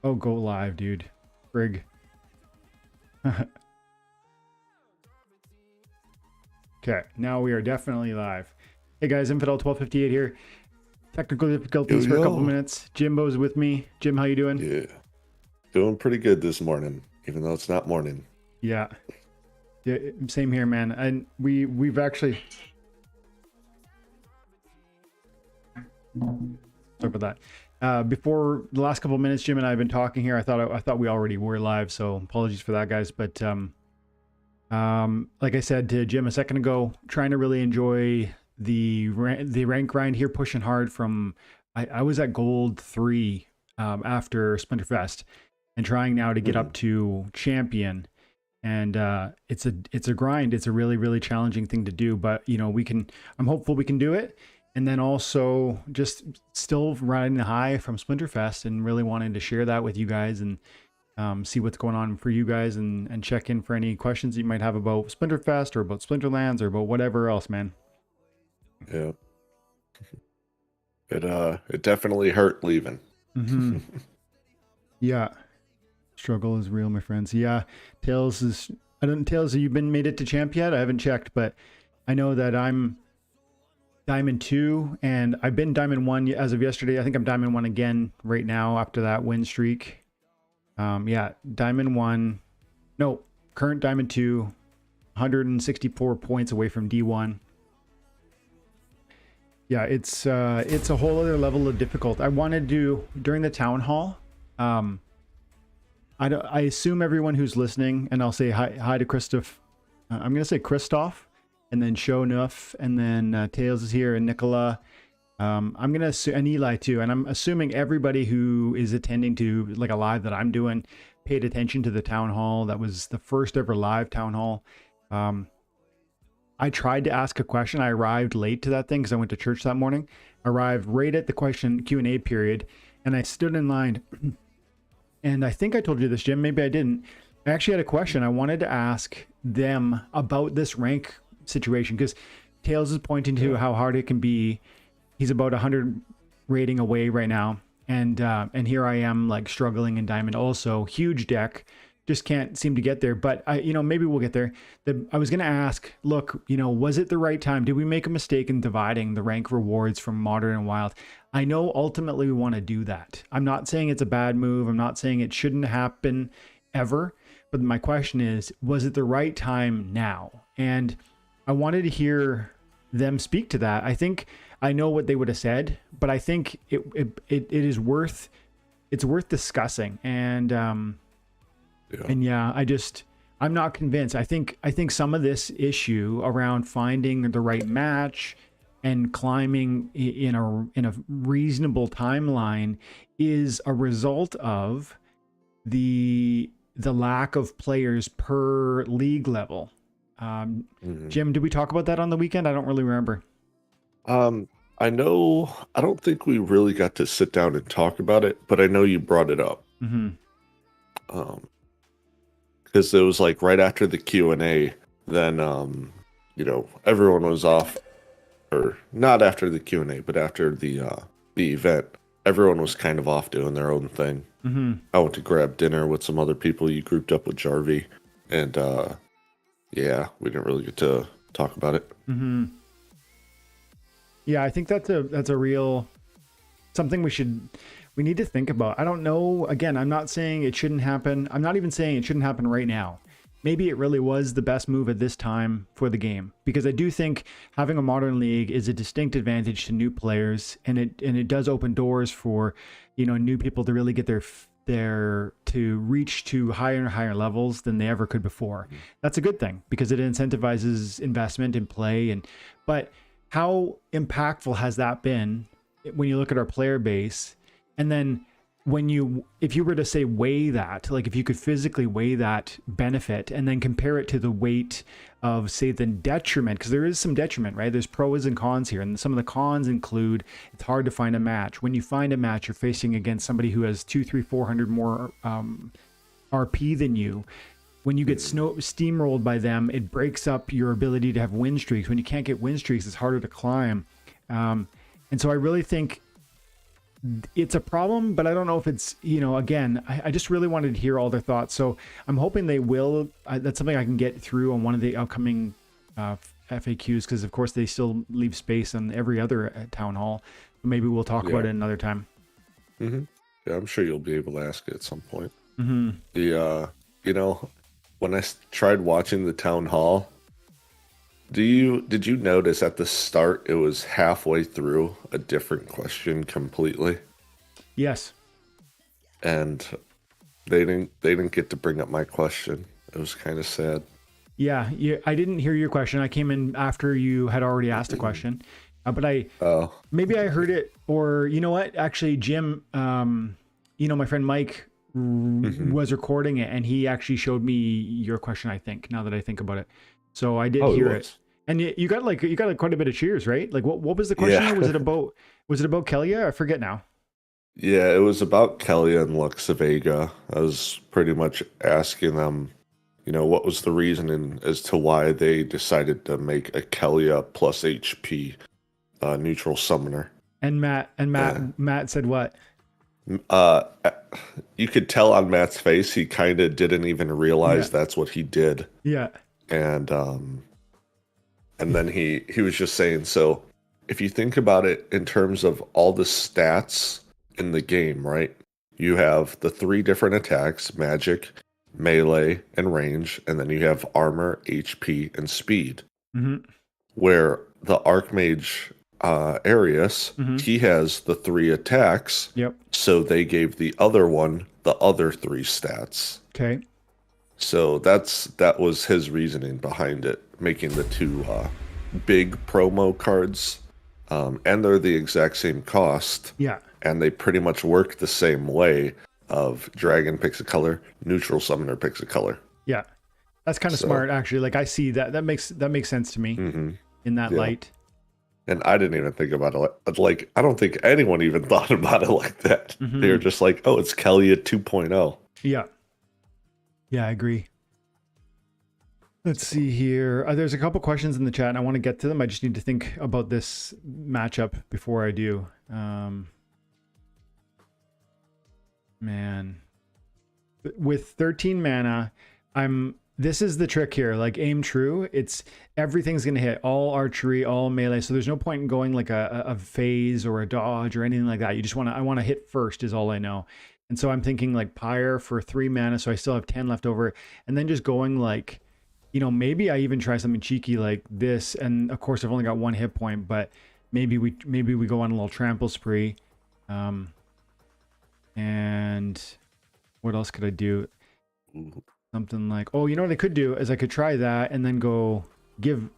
Oh, go live, dude. Frig. Okay, now we are definitely live. Hey guys, Infidel 1258 here. Technical difficulties Yo, for a couple yo. minutes. Jimbo's with me. Jim, how you doing? Yeah. Doing pretty good this morning, even though it's not morning. Yeah. Yeah, same here, man. And we've actually sorry about that. Before the last couple of minutes, Jim and I have been talking here. I thought we already were live, so apologies for that, guys. But like I said to Jim a second ago, trying to really enjoy the rank grind here, pushing hard from. I was at gold 3 after Splinterfest, and trying now to get up to champion. And it's a grind. It's a really challenging thing to do, but you know, I'm hopeful we can do it. And then also just still riding the high from Splinterfest and really wanting to share that with you guys and see what's going on for you guys and check in for any questions you might have about Splinterfest or about Splinterlands or about whatever else, man. Yeah. It definitely hurt leaving. Mm-hmm. Yeah. Struggle is real, my friends. Yeah. Tails, have you made it to champ yet? I haven't checked, but I know that I'm Diamond 2 and I've been Diamond 1 as of yesterday. I think I'm Diamond 1 again right now after that win streak. Yeah, Diamond 1. No, current Diamond 2, 164 points away from D1. Yeah, it's a whole other level of difficult. I wanted to during the town hall. I assume everyone who's listening, and I'll say hi to Christoph. I'm gonna say Christoph, and then Show Nuff, and then Tails is here, and Nicola. I'm gonna assume, and Eli too, and I'm assuming everybody who is attending to like a live that I'm doing paid attention to the town hall. That was the first ever live town hall. I tried to ask a question. I arrived late to that thing because I went to church that morning. Arrived right at the Q&A period, and I stood in line. And I think I told you this, Jim. Maybe I didn't. I actually had a question. I wanted to ask them about this rank situation because Tails is pointing to how hard it can be. He's about 100 rating away right now, and here I am like struggling in Diamond. Also, huge deck. Just can't seem to get there, but maybe we'll get there. I was going to ask, look, was it the right time? Did we make a mistake in dividing the rank rewards from modern and wild? I know ultimately we want to do that. I'm not saying it's a bad move. I'm not saying it shouldn't happen ever, but my question is, was it the right time now? And I wanted to hear them speak to that. I think I know what they would have said, but I think it is worth discussing. And and yeah, I'm not convinced. I think some of this issue around finding the right match and climbing in a reasonable timeline is a result of the lack of players per league level. Jim, did we talk about that on the weekend? I don't really remember. I know, I don't think we really got to sit down and talk about it, but I know you brought it up. Because it was like right after the Q&A, then everyone was off, or not after the Q&A, but after the event, everyone was kind of off doing their own thing. I went to grab dinner with some other people. You grouped up with Jarvie, and yeah, we didn't really get to talk about it. Yeah, I think that's a real something we need to think about. I don't know. Again, I'm not saying it shouldn't happen. I'm not even saying it shouldn't happen right now. Maybe it really was the best move at this time for the game, because I do think having a modern league is a distinct advantage to new players, and it does open doors for new people to really get to reach to higher and higher levels than they ever could before. That's a good thing because it incentivizes investment in play. But how impactful has that been when you look at our player base? And then if you were to say weigh that, like if you could physically weigh that benefit and then compare it to the weight of, say, the detriment, because there is some detriment, right? There's pros and cons here. And some of the cons include it's hard to find a match. When you find a match, you're facing against somebody who has 200, 300, 400 more RP than you. When you get steamrolled by them, it breaks up your ability to have win streaks. When you can't get win streaks, it's harder to climb. And so I really think it's a problem, but I don't know if it's, again, I just really wanted to hear all their thoughts. So I'm hoping they will. That's something I can get through on one of the upcoming FAQs, because of course they still leave space on every other town hall. Maybe we'll talk about it another time. Mm-hmm. Yeah, I'm sure you'll be able to ask it at some point. Mm-hmm. When I tried watching the town hall, did you notice at the start it was halfway through a different question completely? Yes. And they didn't get to bring up my question. It was kind of sad. Yeah, I didn't hear your question. I came in after you had already asked a question, but maybe I heard it, or you know what? Actually, Jim, my friend Mike was recording it, and he actually showed me your question. I think, now that I think about it, so I did hear it. And you got quite a bit of cheers, right? Like, what was the question? Yeah. Was it about Kelia? I forget now. Yeah, it was about Kelia and Lux Vega. I was pretty much asking them, what was the reasoning as to why they decided to make a Kelia plus HP neutral summoner. And Matt said what? You could tell on Matt's face he kind of didn't even realize that's what he did. Yeah. And then he was just saying, so if you think about it in terms of all the stats in the game, right? You have the 3 different attacks: magic, melee, and range, and then you have armor, HP, and speed. Mm-hmm. Where the Archmage Arius, he has the 3 attacks. Yep. So they gave the other one the other 3 stats. Okay. So that was his reasoning behind it, making the 2 big promo cards, and they're the exact same cost. Yeah. And they pretty much work the same way. Of dragon picks a color, neutral summoner picks a color. Yeah, that's kind of smart, actually. Like, I see that makes sense to me in that light. And I didn't even think about it. Like, I don't think anyone even thought about it like that. They were just like, oh, it's Kelia 2.0. Yeah. Yeah, I agree. Let's see here. There's a couple questions in the chat, and I want to get to them. I just need to think about this matchup before I do. Man, with 13 mana, this is the trick here. Like, aim true, everything's gonna hit, all archery, all melee, so there's no point in going like a phase or a dodge or anything like that. You just I want to hit first is all I know. And so I'm thinking like Pyre for 3 mana, so I still have 10 left over, and then just going like, maybe I even try something cheeky like this. And of course I've only got 1 hit point, but maybe we go on a little trample spree. And what else could I do? Something like, what I could do is I could try that and then go give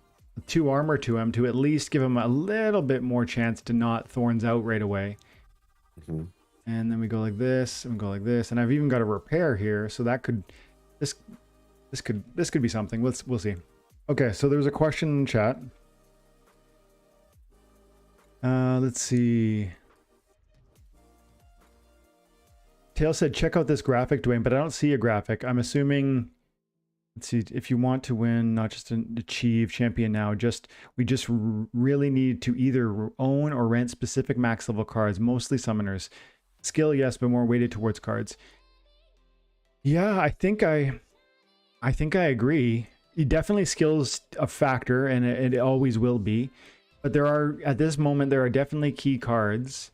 2 armor to him to at least give him a little bit more chance to not thorns out right away. And then we go like this and go like this, and I've even got a repair here, so that could this could be something. We'll see. Okay, so there's a question in the chat. Let's see. Tail said, check out this graphic, Dwayne, but I don't see a graphic. I'm assuming, let's see, if you want to win, not just achieve champion now, we just really need to either own or rent specific max level cards, mostly summoners. Skill, yes, but more weighted towards cards. Yeah, I think I agree. Definitely skill's a factor, and it always will be. But at this moment, there are definitely key cards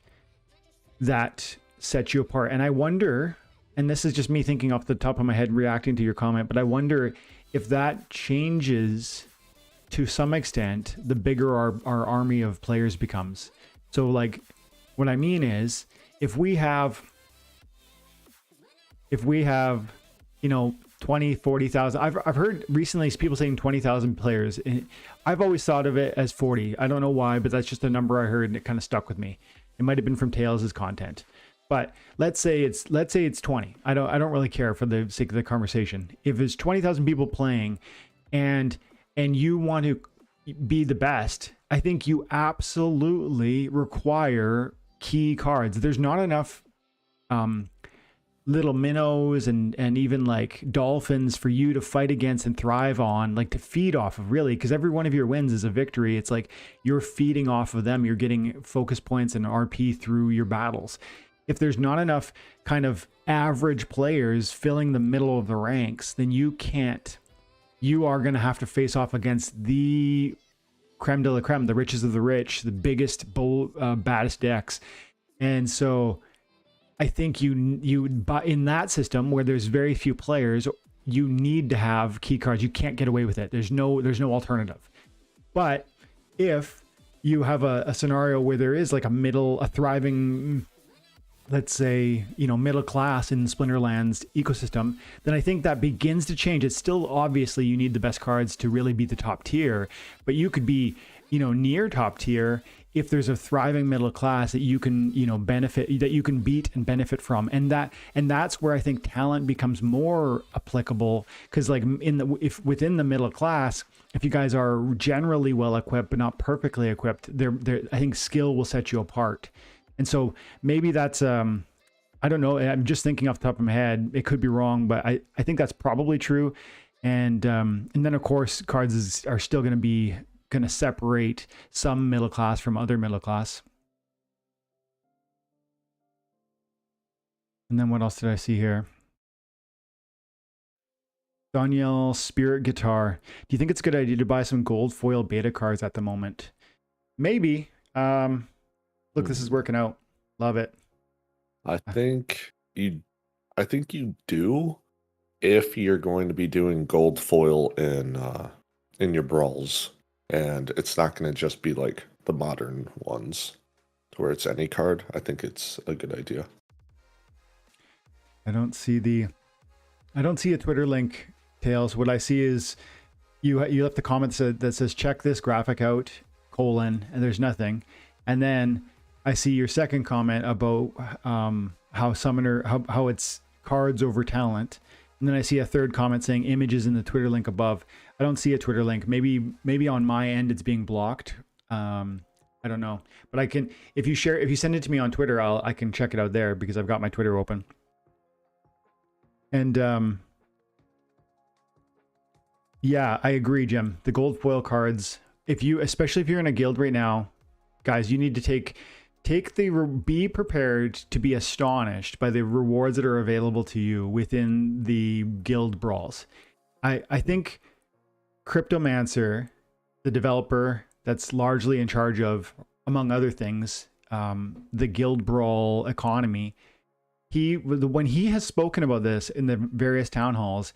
that set you apart. And I wonder, and this is just me thinking off the top of my head, reacting to your comment, but I wonder if that changes to some extent the bigger our army of players becomes. So like, what I mean is, if we have 20, 40,000, I've heard recently people saying 20,000 players. I've always thought of it as 40. I don't know why, but that's just a number I heard and it kind of stuck with me. It might have been from Tails' content. But let's say it's 20. I don't really care for the sake of the conversation. If it's 20,000 people playing and you want to be the best, I think you absolutely require key cards. There's not enough little minnows and even like dolphins for you to fight against and thrive on, like to feed off of, really, because every one of your wins is a victory. It's like you're feeding off of them. You're getting focus points and RP through your battles. If there's not enough kind of average players filling the middle of the ranks, then you are going to have to face off against the creme de la creme, the richest of the rich, the biggest, baddest decks. And so I think but in that system where there's very few players, you need to have key cards. You can't get away with it. There's no alternative. But if you have a scenario where there is like a thriving, let's say, middle class in Splinterlands ecosystem, then I think that begins to change. It's still obviously you need the best cards to really be the top tier, but you could be, near top tier if there's a thriving middle class that you can, benefit, that you can beat and benefit from. And that's where I think talent becomes more applicable, because like if within the middle class, if you guys are generally well equipped but not perfectly equipped, I think skill will set you apart. And so maybe that's, I don't know. I'm just thinking off the top of my head. It could be wrong, but I think that's probably true. And then of course, cards are still going to separate some middle class from other middle class. And then what else did I see here? Daniel Spirit Guitar. Do you think it's a good idea to buy some gold foil beta cards at the moment? Maybe. Look, this is working out. Love it. I think you do if you're going to be doing gold foil in your brawls, and it's not going to just be like the modern ones to where it's any card. I think it's a good idea. I don't see a Twitter link, Tails. What I see is you left a comment that says check this graphic out, and there's nothing. And then I see your second comment about how it's cards over talent. And then I see a third comment saying images in the Twitter link above. I don't see a Twitter link. Maybe on my end it's being blocked. I don't know. But I can, if you send it to me on Twitter, I can check it out there because I've got my Twitter open. And yeah, I agree, Jim. The gold foil cards, especially if you're in a guild right now, guys, you need to be prepared to be astonished by the rewards that are available to you within the guild brawls. I think Cryptomancer, the developer that's largely in charge of, among other things, the guild brawl economy, when he has spoken about this in the various town halls,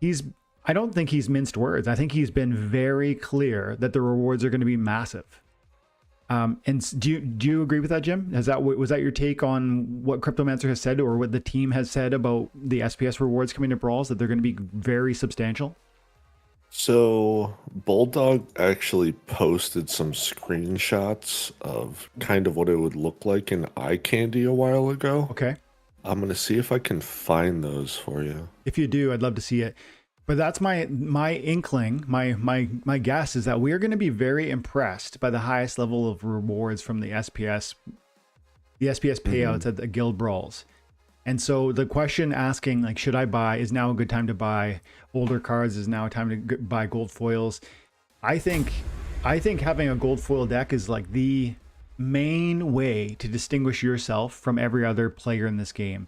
I don't think he's minced words. I think he's been very clear that the rewards are going to be massive. And do you agree with that, Jim? Was that your take on what Cryptomancer has said, or what the team has said about the SPS rewards coming to brawls, that they're going to be very substantial? So Bulldog actually posted some screenshots of kind of what it would look like in eye candy a while ago. Okay. I'm going to see if I can find those for you. If you do, I'd love to see it. But that's my inkling, my guess is that we are going to be very impressed by the highest level of rewards from the SPS payouts at the guild brawls. And so the question asking, like, should I buy, is now a good time to buy older cards, is now a time to buy gold foils. I think having a gold foil deck is like the main way to distinguish yourself from every other player in this game.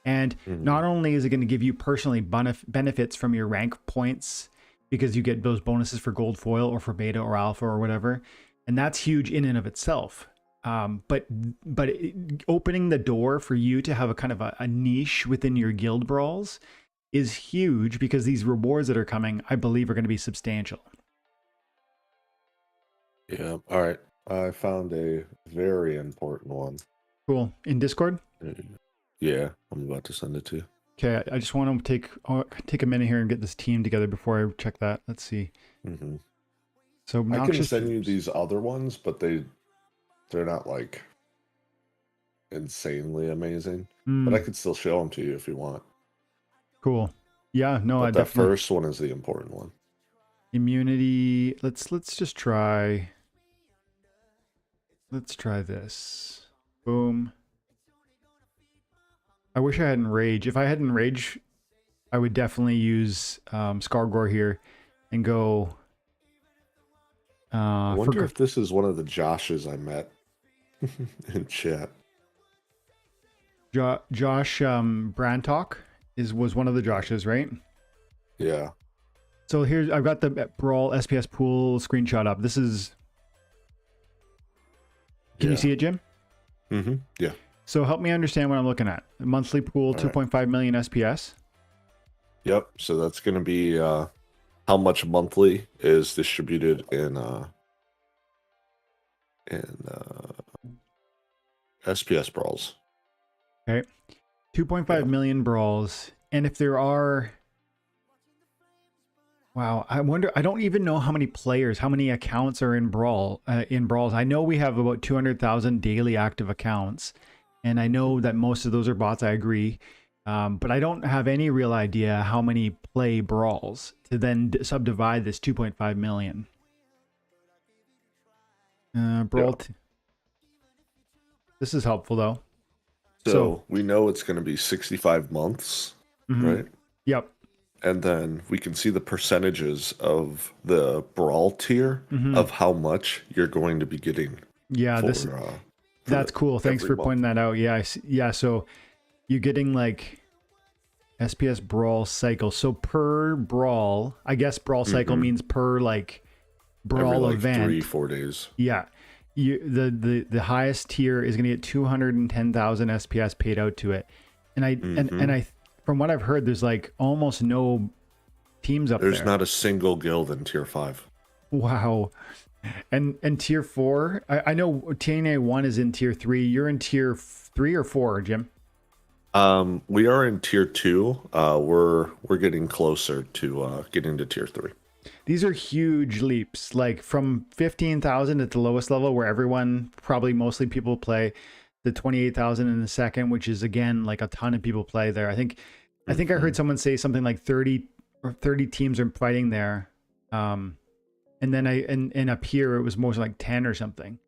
And not only is it going to give you personally benefits from your rank points, because you get those bonuses for gold foil or for beta or alpha or whatever, and that's huge in and of itself. But opening the door for you to have a kind of a niche within your guild brawls is huge, because these rewards that are coming, I believe, are going to be substantial. Yeah. All right. I found a very important one. Cool. In Discord? Yeah, I'm about to send it to you. Okay, I just want to take a minute here and get this team together before I check that. Let's see. So I can send you these other ones, but they're not like insanely amazing. But I could still show them to you if you want. Cool. Yeah, no, but that first one is the important one. Immunity. Let's just try. Let's try this. Boom. I wish I hadn't Rage. If I hadn't Rage, I would definitely use Scargore here and go. I wonder if this is one of the Joshes I met in chat. Josh Brantock was one of the Joshes, right? Yeah. So here's, I've got the Brawl SPS pool screenshot up. This is. Can you see it, Jim? Mm-hmm. Yeah. So help me understand what I'm looking at. Monthly pool, 2.5 million SPS. Yep. So that's going to be how much monthly is distributed in SPS brawls. Okay. 2.5 million brawls. And if there are, wow, I wonder, I don't even know how many players, how many accounts are in Brawl, in Brawls. I know we have about 200,000 daily active accounts. And I know that most of those are bots, I agree. But I don't have any real idea how many play Brawls to then subdivide this 2.5 million. Brawl. Yeah. This is helpful though. So we know it's going to be 65 months, right? Yep. And then we can see the percentages of the Brawl tier of how much you're going to be getting. Yeah, that's cool. Thanks for pointing that out. Yeah, yeah. So you're getting like SPS Brawl cycle. So per Brawl, I guess Brawl cycle means per like Brawl every, event. 3-4 days. Yeah. The highest tier is going to get 210,000 SPS paid out to it. And I from what I've heard, there's like almost no teams up there. There's not a single guild in tier 5. Wow. And tier 4, I know TNA 1 is in tier 3. You're in tier 3 or 4, Jim? We are in tier 2. We're getting closer to getting to tier 3. These are huge leaps, like from 15,000 at the lowest level where everyone, probably mostly people play, the 28,000 in the second, which is again like a ton of people play there. I think I heard someone say something like 30 teams are fighting there. And then and up here it was more like 10 or something.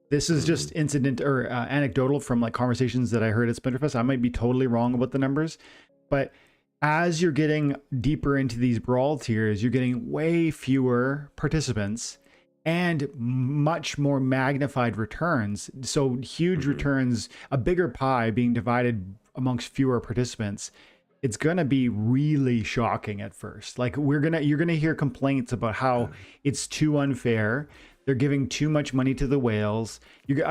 This is just incident or anecdotal from like conversations that I heard at Splinterfest. I might be totally wrong about the numbers, but as you're getting deeper into these Brawl tiers, you're getting way fewer participants and much more magnified returns. So huge returns, a bigger pie being divided amongst fewer participants. It's going to be really shocking at first. Like you're going to hear complaints about how it's too unfair. They're giving too much money to the whales.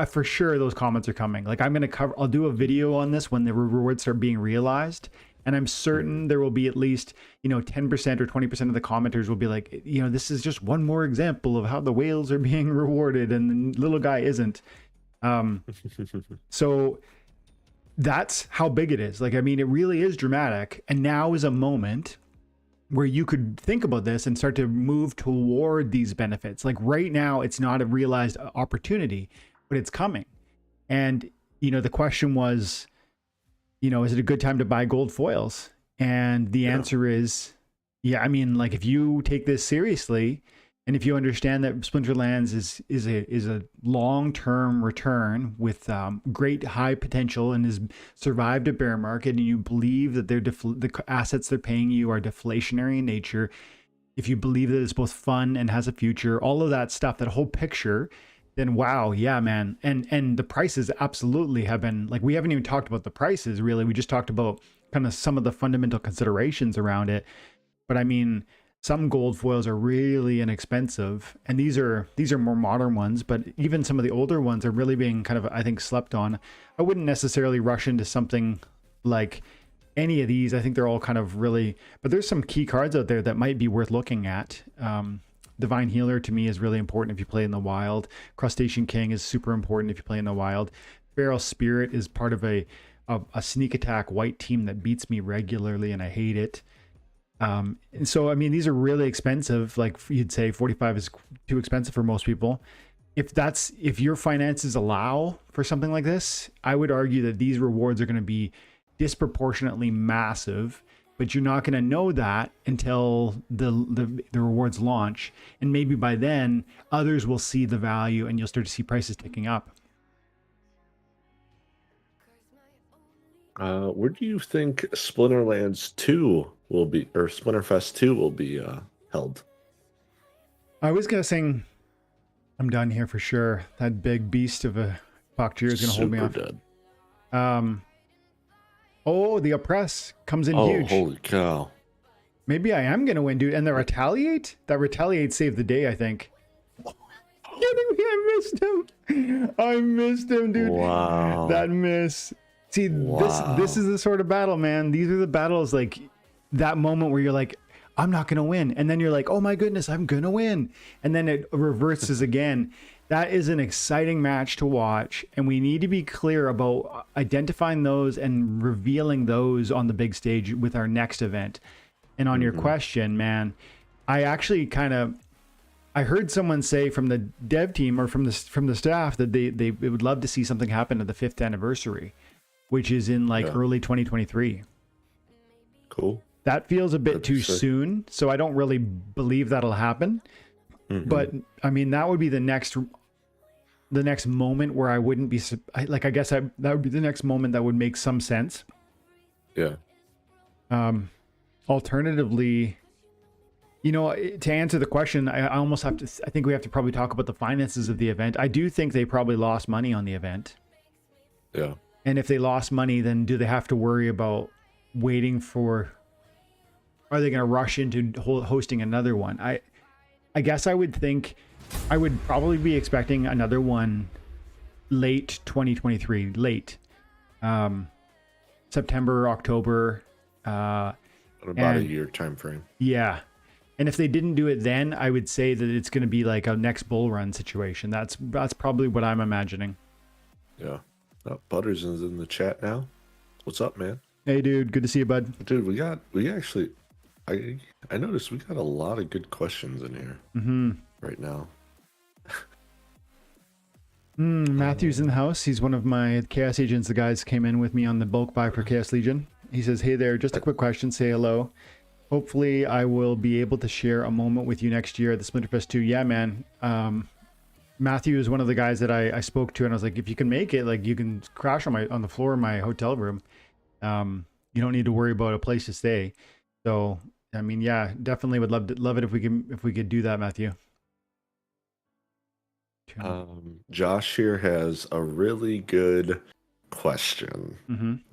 For sure those comments are coming. Like I'll do a video on this when the rewards start being realized. And I'm certain there will be at least, 10% or 20% of the commenters will be like, this is just one more example of how the whales are being rewarded and the little guy isn't. So that's how big it is. Like, I mean, it really is dramatic. And now is a moment where you could think about this and start to move toward these benefits. Like right now, it's not a realized opportunity, but it's coming. And, the question was, is it a good time to buy gold foils? And the answer is, yeah. I mean, like if you take this seriously, and if you understand that Splinterlands is a long-term return with great high potential and has survived a bear market, and you believe that the assets they're paying you are deflationary in nature, if you believe that it's both fun and has a future, all of that stuff, that whole picture, then wow, yeah, man. And the prices absolutely have been, like, we haven't even talked about the prices really. We just talked about kind of some of the fundamental considerations around it. But I mean, some gold foils are really inexpensive, and these are more modern ones, but even some of the older ones are really being kind of, I think, slept on. I wouldn't necessarily rush into something like any of these. I think they're all kind of really, but there's some key cards out there that might be worth looking at. Divine Healer to me is really important if you play in the wild. Crustacean King is super important if you play in the wild. Feral Spirit is part of a sneak attack white team that beats me regularly, and I hate it. And so, I mean, these are really expensive. Like you'd say 45 is too expensive for most people. If your finances allow for something like this, I would argue that these rewards are going to be disproportionately massive, but you're not going to know that until the rewards launch. And maybe by then others will see the value and you'll start to see prices ticking up. Where do you think Splinterlands 2 will be, or Splinterfest 2 will be held? I was guessing I'm done here for sure. That big beast of a Bacteria is going to hold me off. Dead. Oh, the oppress comes in Oh, huge. holy cow. Maybe I am going to win, dude. And the retaliate? That retaliate saved the day, I think. I missed him. I missed him, dude. Wow. That miss. See, this is the sort of battle, man. These are the battles, like that moment where you're like, I'm not going to win. And then you're like, oh my goodness, I'm going to win. And then it reverses again. That is an exciting match to watch. And we need to be clear about identifying those and revealing those on the big stage with our next event. And on your question, man, I actually I heard someone say from the dev team or from the staff that they would love to see something happen at the 5th anniversary, which is in early 2023. Cool. That feels a bit too soon, so I don't really believe that'll happen. But I mean, that would be the next moment where I wouldn't be like. I guess that would be the next moment that would make some sense. Yeah. Alternatively, to answer the question, I almost have to. I think we have to probably talk about the finances of the event. I do think they probably lost money on the event. Yeah. And if they lost money, then do they have to worry about waiting for? Are they going to rush into hosting another one? I guess I would think I would probably be expecting another one late 2023, September, October. About a year time frame. Yeah. And if they didn't do it then, I would say that it's going to be like a next bull run situation. That's probably what I'm imagining. Yeah. Butters is in the chat now. What's up, man? Hey, dude. Good to see you, bud. Dude, I noticed we got a lot of good questions in here right now. Matthew's in the house. He's one of my Chaos agents. The guys came in with me on the bulk buy for Chaos Legion. He says, hey there, just a quick question. Say hello. Hopefully I will be able to share a moment with you next year at the Splinterfest 2. Yeah, man. Matthew is one of the guys that I spoke to, and I was like, if you can make it, like you can crash on the floor of my hotel room. You don't need to worry about a place to stay. So, I mean, yeah, definitely would love it if we could do that, Matthew. Josh here has a really good question.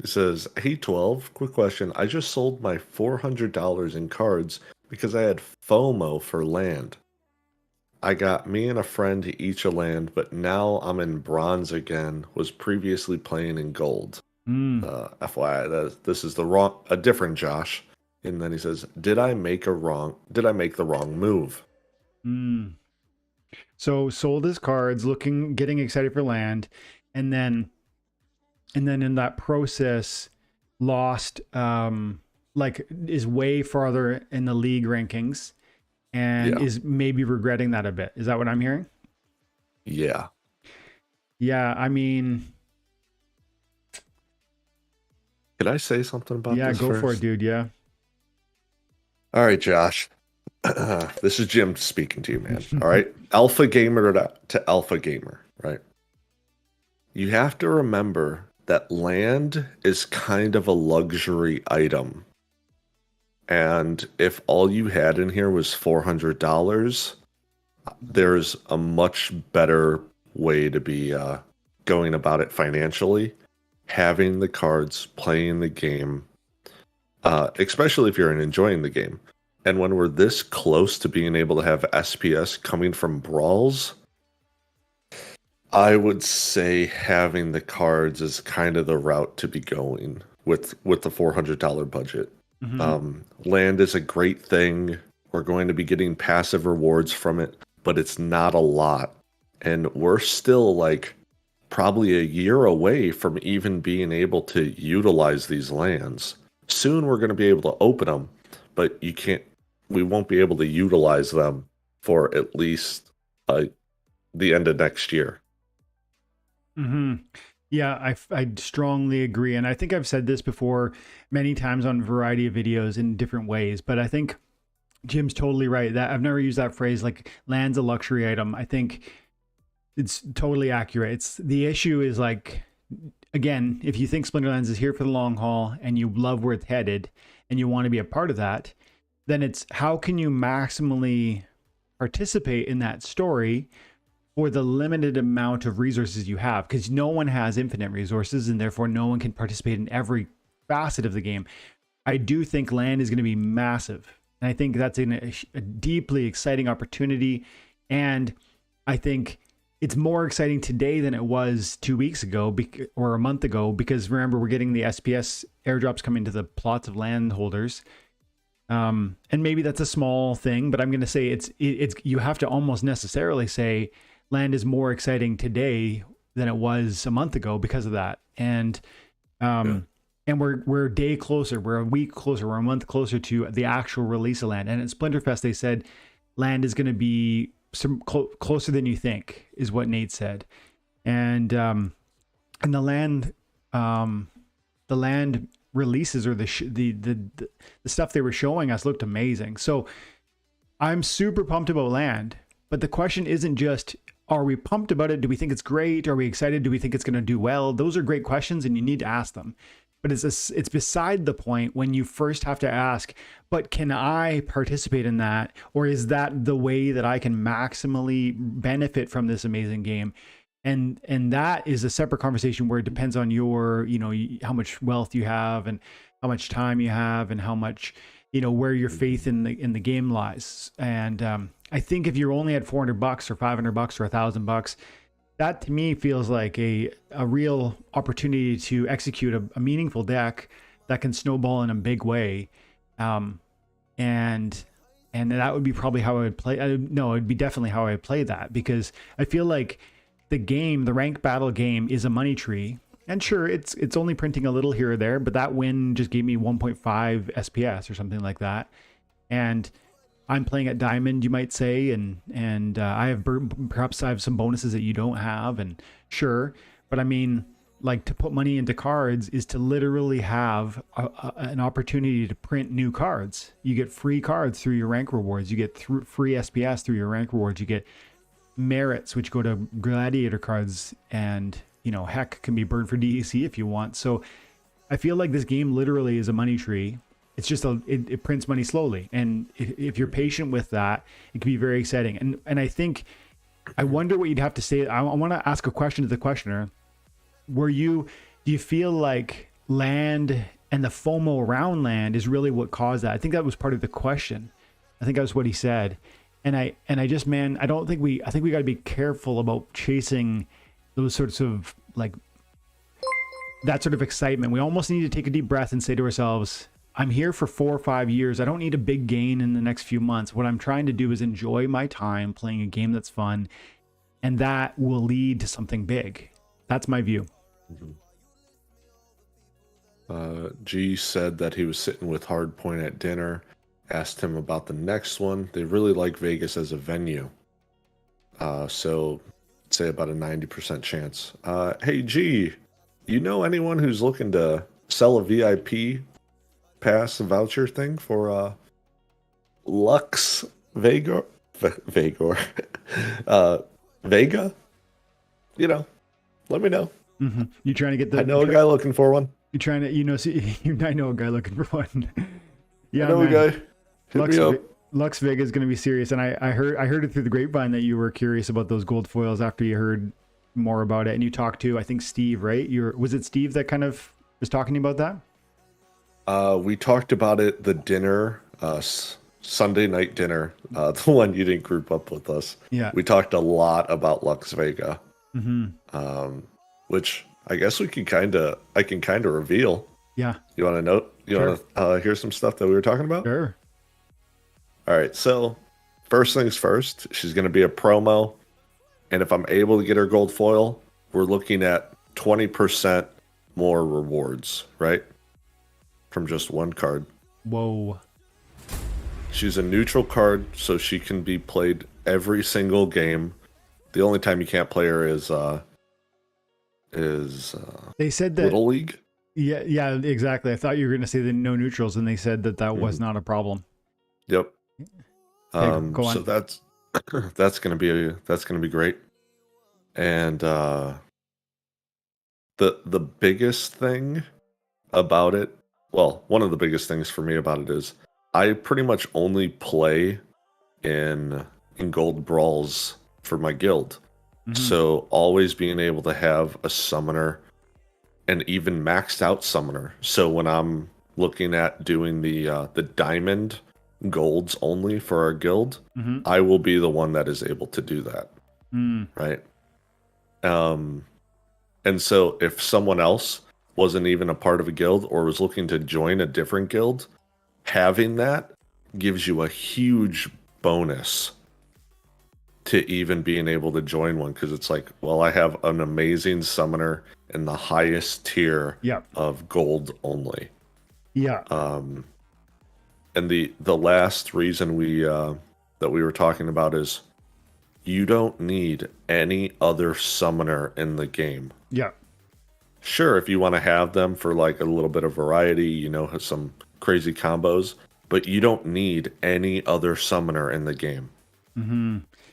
He says, hey 12, quick question. I just sold my $400 in cards because I had FOMO for land. I got me and a friend each a land, but now I'm in bronze again, was previously playing in gold. FYI, this is a different Josh. And then he says, did I make the wrong move? So sold his cards, getting excited for land, and then in that process lost, is way farther in the league rankings and is maybe regretting that a bit. Is that what I'm hearing? Yeah. Yeah. I mean, could I say something about this? Yeah, go first? for it, dude. Yeah. All right, Josh. This is Jim speaking to you, man. All right. Alpha gamer to alpha gamer, right? You have to remember that land is kind of a luxury item. And if all you had in here was $400, there's a much better way to be going about it financially. Having the cards, playing the game, especially if you're enjoying the game. And when we're this close to being able to have SPS coming from Brawls, I would say having the cards is kind of the route to be going with the $400 budget. Land is a great thing. We're going to be getting passive rewards from it, but it's not a lot. And we're still like probably a year away from even being able to utilize these lands. Soon we're going to be able to open them, but we won't be able to utilize them for at least the end of next year. Yeah, I strongly agree. And I think I've said this before many times on a variety of videos in different ways, but I think Jim's totally right. That I've never used that phrase, like land's a luxury item. I think it's totally accurate. The issue is like, again, if you think Splinterlands is here for the long haul and you love where it's headed and you want to be a part of that, then it's how can you maximally participate in that story for the limited amount of resources you have, because no one has infinite resources and therefore no one can participate in every facet of the game. I do think land is going to be massive, and I think that's a deeply exciting opportunity, and I think it's more exciting today than it was 2 weeks ago or a month ago, because remember, we're getting the SPS airdrops coming to the plots of landholders. And maybe that's a small thing, but I'm going to say it's you have to almost necessarily say land is more exciting today than it was a month ago because of that. And and we're a day closer, we're a week closer, we're a month closer to the actual release of land. And at Splinterfest, they said land is going to be closer than you think, is what Nate said. And the land releases, or the stuff they were showing us, looked amazing. So I'm super pumped about land, but the question isn't just, are we pumped about it? Do we think it's great? Are we excited? Do we think it's going to do well? Those are great questions and you need to ask them. But it's beside the point when you first have to ask, but can I participate in that? Or is that the way that I can maximally benefit from this amazing game? And that is a separate conversation where it depends on your, how much wealth you have and how much time you have and how much, where your faith in the game lies. And I think if you're only at $400 or $500 or $1,000, that to me feels like a real opportunity to execute a meaningful deck that can snowball in a big way. And that would be probably how I would play. It'd be definitely how I would play that, because I feel like the rank battle game is a money tree. And sure, it's only printing a little here or there, but that win just gave me 1.5 SPS or something like that. And I'm playing at Diamond, you might say, and I have perhaps I have some bonuses that you don't have, and sure, but I mean, like, to put money into cards is to literally have an opportunity to print new cards. You get free cards through your rank rewards. You get free SPS through your rank rewards. You get merits, which go to gladiator cards, and heck, can be burned for DEC if you want. So I feel like this game literally is a money tree. It's just it prints money slowly, and if you're patient with that, it can be very exciting. And I wonder what you'd have to say. I want to ask a question to the questioner. Do you feel like land and the FOMO around land is really what caused that? I think that was part of the question. I think that was what he said. And I just, man, I think we got to be careful about chasing those sorts of, like, that sort of excitement. We almost need to take a deep breath and say to ourselves, I'm here for 4 or 5 years. I don't need a big gain in the next few months. What I'm trying to do is enjoy my time playing a game that's fun, and that will lead to something big. That's my view. G said that he was sitting with Hardpoint at dinner, asked him about the next one. They really like Vegas as a venue. So I'd say about a 90% chance. Hey, G, you know anyone who's looking to sell a VIP pass voucher thing for Lux Vega? Vega? Let me know. Mm-hmm. You trying to get I know a guy looking for one. You're trying to, I know a guy looking for one. Yeah, I know a guy. Hit me up. Lux Vega is going to be serious, and I heard it through the grapevine that you were curious about those gold foils after you heard more about it, and you talked to, I think, Steve, right? Was it Steve that kind of was talking about that? We talked about it the dinner, Sunday night dinner, the one you didn't group up with us. Yeah. We talked a lot about Lux Vega, which I guess I can kind of reveal. Yeah. You want to know? Want to hear some stuff that we were talking about? Sure. All right. So first things first, she's going to be a promo. And if I'm able to get her gold foil, we're looking at 20% more rewards, right? From just one card. Whoa. She's a neutral card, so she can be played every single game. The only time you can't play her is they said that Little League. Yeah, exactly. I thought you were going to say the no neutrals, and they said that was not a problem. Yep. Go on. So that's gonna be great. And the biggest thing about it, well, one of the biggest things for me about it is I pretty much only play in gold brawls for my guild. So always being able to have a summoner and even maxed out summoner. So when I'm looking at doing the diamond golds only for our guild, I will be the one that is able to do that. Right. And so if someone else wasn't even a part of a guild or was looking to join a different guild, having that gives you a huge bonus to even being able to join one, because it's like, well, I have an amazing summoner in the highest tier of gold only. And the last reason we that we were talking about is you don't need any other summoner in the game. Sure, if you want to have them for like a little bit of variety, you know, some crazy combos, but you don't need any other summoner in the game.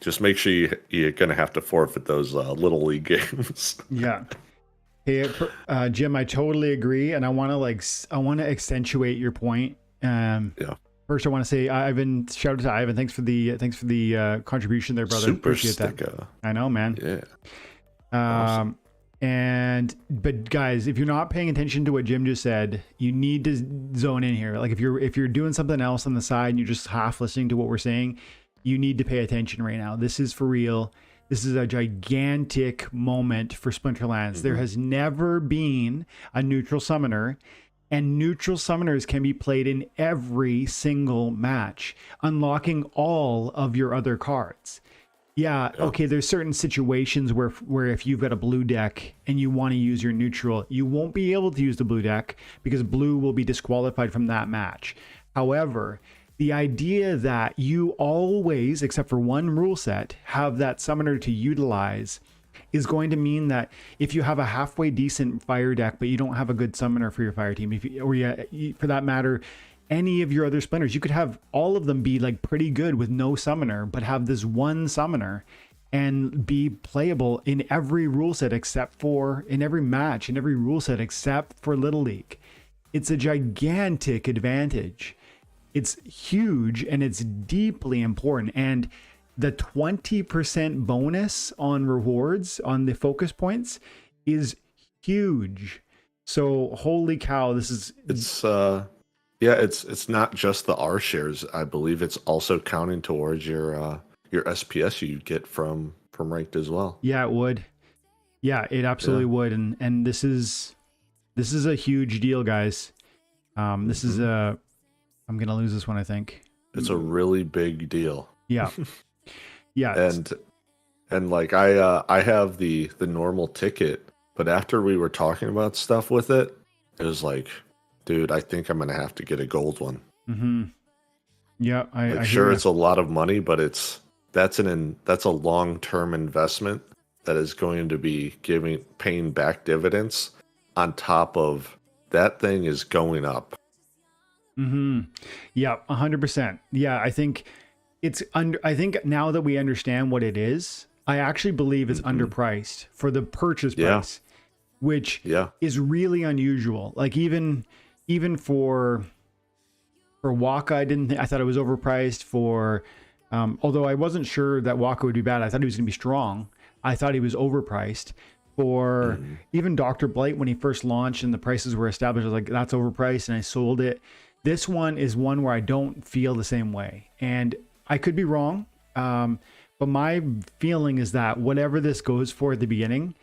Just make sure you're going to have to forfeit those Little League games. Hey, Jim, I totally agree, and I want to accentuate your point. First, I want to say, Ivan, shout out to Ivan. Thanks for the contribution there, brother. Super Appreciate sticker. That. I know, man. Yeah. Awesome. But guys, if you're not paying attention to what Jim just said, you need to zone in here. Like if you're doing something else on the side and you're just half listening to what we're saying, you need to pay attention right now. This is for real. This is a gigantic moment for Splinterlands. There has never been a neutral summoner, and neutral summoners can be played in every single match, unlocking all of your other cards. Okay, there's certain situations where if you've got a blue deck and you want to use your neutral, you won't be able to use the blue deck because blue will be disqualified from that match. However, the idea that you always, except for one rule set, have that summoner to utilize is going to mean that if you have a halfway decent fire deck, but you don't have a good summoner for your fire team, for that matter, any of your other splinters, you could have all of them be like pretty good with no summoner, but have this one summoner and be playable in every rule set in every match, in every rule set except for Little League. It's a gigantic advantage. It's huge and it's deeply important. And the 20% bonus on rewards on the focus points is huge. So holy cow, it's not just the R shares. I believe it's also counting towards your SPS you get from ranked as well. Yeah, it would. Yeah, it absolutely would. And this is a huge deal, guys. This is I'm gonna lose this one, I think. It's a really big deal. Yeah. And like I have the normal ticket, but after we were talking about stuff with it, it was like, dude, I think I'm gonna have to get a gold one. Yeah, I sure it's a lot of money, but that's a long-term investment that is going to be paying back dividends on top of that thing is going up. Yeah, 100%. Yeah, I think I think now that we understand what it is, I actually believe it's underpriced for the purchase price, which is really unusual. Like even for Waka, I thought it was overpriced for, although I wasn't sure that Waka would be bad. I thought he was going to be strong. I thought he was overpriced. For even Dr. Blight, when he first launched and the prices were established, I was like, that's overpriced, and I sold it. This one is one where I don't feel the same way. And I could be wrong, but my feeling is that whatever this goes for at the beginning,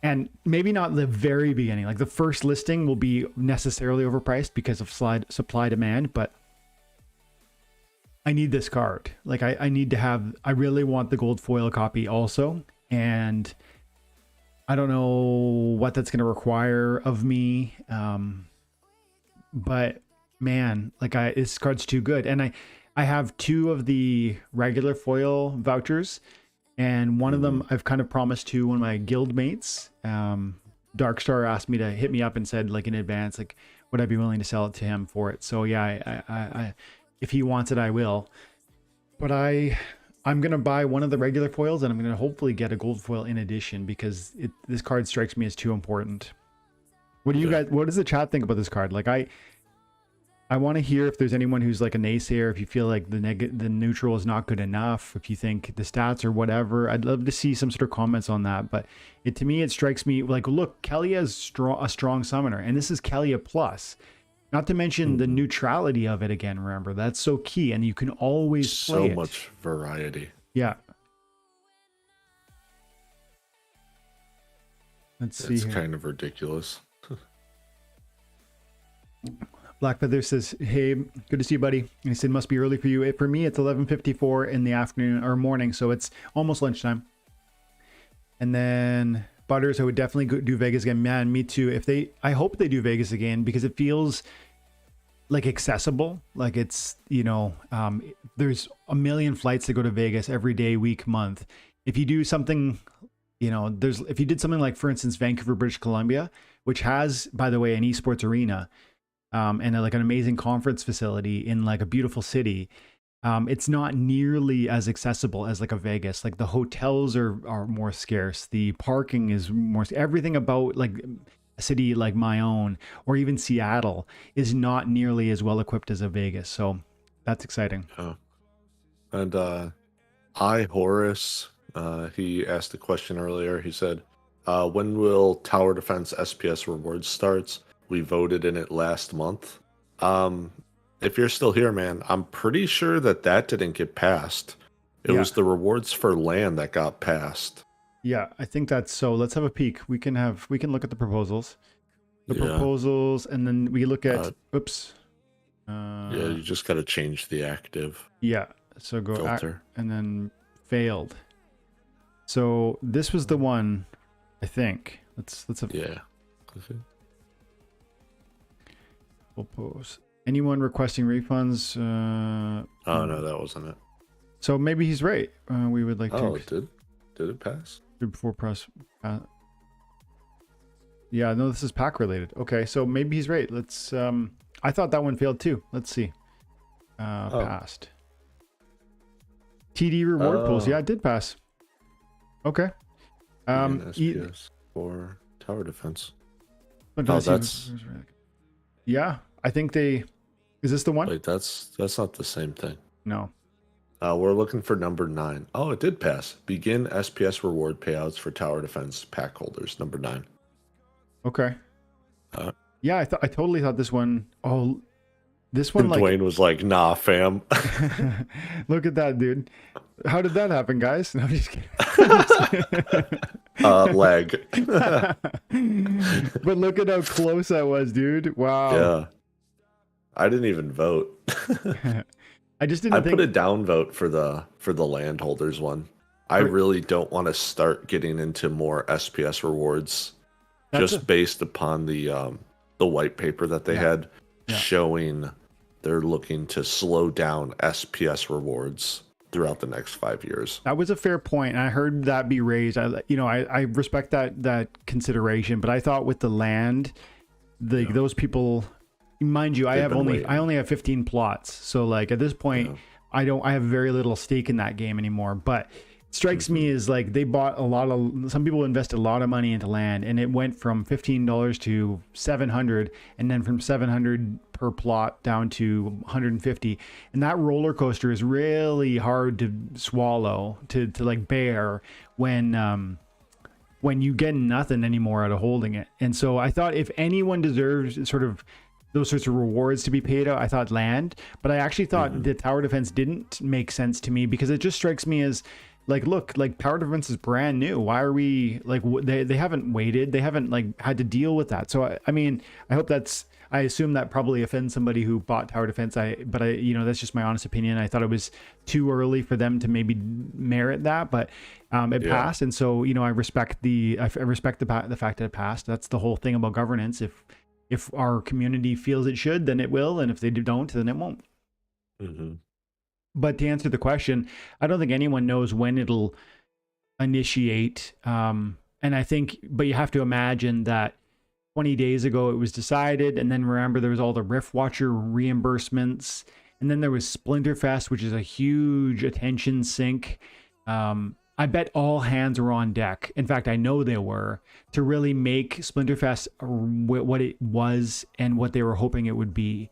and maybe not the very beginning, like the first listing will be necessarily overpriced because of supply demand, but I need this card. Like I really want the gold foil copy also. And I don't know what that's going to require of me. But man, like this card's too good. And I have 2 of the regular foil vouchers, and one of them I've kind of promised to one of my guild mates. Darkstar asked me to hit me up and said, like in advance, like, would I be willing to sell it to him for it? So yeah, I if he wants it, I will. But I'm going to buy one of the regular foils, and I'm going to hopefully get a gold foil in addition, because this card strikes me as too important. What do you Yeah. guys? What does the chat think about this card? Like, I want to hear if there's anyone who's like a naysayer. If you feel like the neutral is not good enough, if you think the stats or whatever, I'd love to see some sort of comments on that. But to me, it strikes me like, look, Kelly is a strong summoner, and this is Kelly a plus. Not to mention the neutrality of it again. Remember, that's so key, and you can always play So it. much variety. Yeah. Let's see. It's Here. kind of ridiculous. Black Feather says, "Hey, good to see you, buddy." And he said, "Must be early for you." For me, it's 11:54 in the afternoon or morning, so it's almost lunchtime. And then Butters, I would definitely do Vegas again. Man, me too. I hope they do Vegas again because it feels like accessible. Like it's, there's a million flights that go to Vegas every day, week, month. If you do something, if you did something like, for instance, Vancouver, British Columbia, which has, by the way, an esports arena, and like an amazing conference facility in like a beautiful city. It's not nearly as accessible as like a Vegas. Like the hotels are more scarce. The parking is more, everything about like a city like my own or even Seattle is not nearly as well equipped as a Vegas. So that's exciting. Oh. And Horace, he asked a question earlier. He said, when will tower defense SPS rewards starts? We voted in it last month. If you're still here, man, I'm pretty sure that didn't get passed. It was the rewards for land that got passed. Yeah, I think that's so. Let's have a peek. We can look at the proposals. Proposals, and then we look at oops. Yeah, you just got to change the active. Yeah, so go filter. And then failed. So this was the one, I think. Let's have We'll pose. Anyone requesting refunds? Oh no, that wasn't it. So maybe he's right. We would like to. Oh, did it pass? Before press. Yeah, no, this is pack related. Okay, so maybe he's right. Let's. I thought that one failed too. Let's see. Passed. TD reward pools. Yeah, it did pass. Okay. SPS for tower defense. That's. Yeah, I think they. Is this the one? Wait, that's not the same thing. No. We're looking for number 9. Oh, it did pass. Begin SPS reward payouts for tower defense pack holders. Number 9. Okay. Yeah, I totally thought this one. Oh, this one. Like Dwayne was like, "Nah, fam." Look at that, dude. How did that happen, guys? No, I'm just kidding. Leg. But look at how close I was, dude. Wow. Yeah. I didn't even vote. I just didn't think... put a down vote for the landholders one. I really don't want to start getting into more SPS rewards based upon the white paper that they had showing they're looking to slow down SPS rewards throughout the next 5 years. That was a fair point. I heard that be raised. I respect that consideration, but I thought with the land, those people, mind you, I only have 15 plots. So like at this point, I have very little stake in that game anymore. But it strikes me as like they bought some people invested a lot of money into land, and it went from $15 to $700, and then from $700 per plot down to $150. And that roller coaster is really hard to swallow, to like bear when you get nothing anymore out of holding it. And so I thought if anyone deserves sort of those sorts of rewards to be paid out, I thought land. But I actually thought the tower defense didn't make sense to me, because it just strikes me as like, look, like tower defense is brand new. Why are we like, they haven't waited. They haven't like had to deal with that. So I mean, I assume that probably offends somebody who bought tower defense. But that's just my honest opinion. I thought it was too early for them to maybe merit that, but it passed. And so, I respect the fact that it passed. That's the whole thing about governance. If our community feels it should, then it will. And if they don't, then it won't. Mm-hmm. But to answer the question, I don't think anyone knows when it'll initiate. And I think, but you have to imagine that 20 days ago it was decided. And then remember, there was all the Rift Watcher reimbursements. And then there was Splinterfest, which is a huge attention sink. I bet all hands were on deck. In fact, I know they were, to really make Splinterfest what it was and what they were hoping it would be.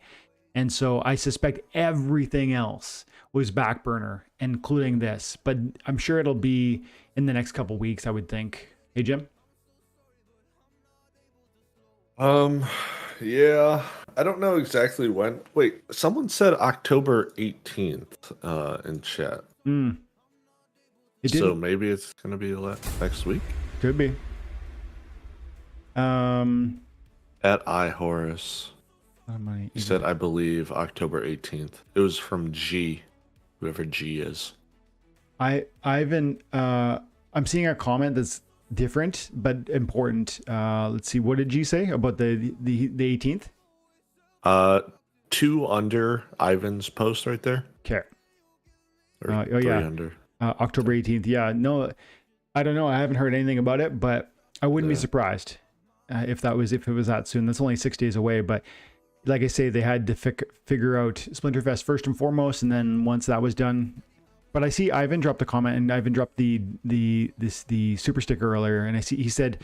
And so I suspect everything else was back burner, including this. But I'm sure it'll be in the next couple weeks, I would think. Hey, Jim? Yeah, I don't know exactly when. Wait, someone said October 18th in chat. So maybe it's gonna be next week. Could be. At iHorus. He said, I believe October 18th. It was from G, whoever G is. Ivan, I'm seeing a comment that's different but important. Let's see, what did G say about the 18th? 2 under Ivan's post right there. Okay. Oh yeah. Under. October 18th. Yeah, no, I don't know. I haven't heard anything about it, but I wouldn't be surprised if it was that soon. That's only 6 days away. But like I say, they had to figure out Splinterfest first and foremost, and then once that was done. But I see Ivan dropped a comment, and Ivan dropped the super sticker earlier, and I see he said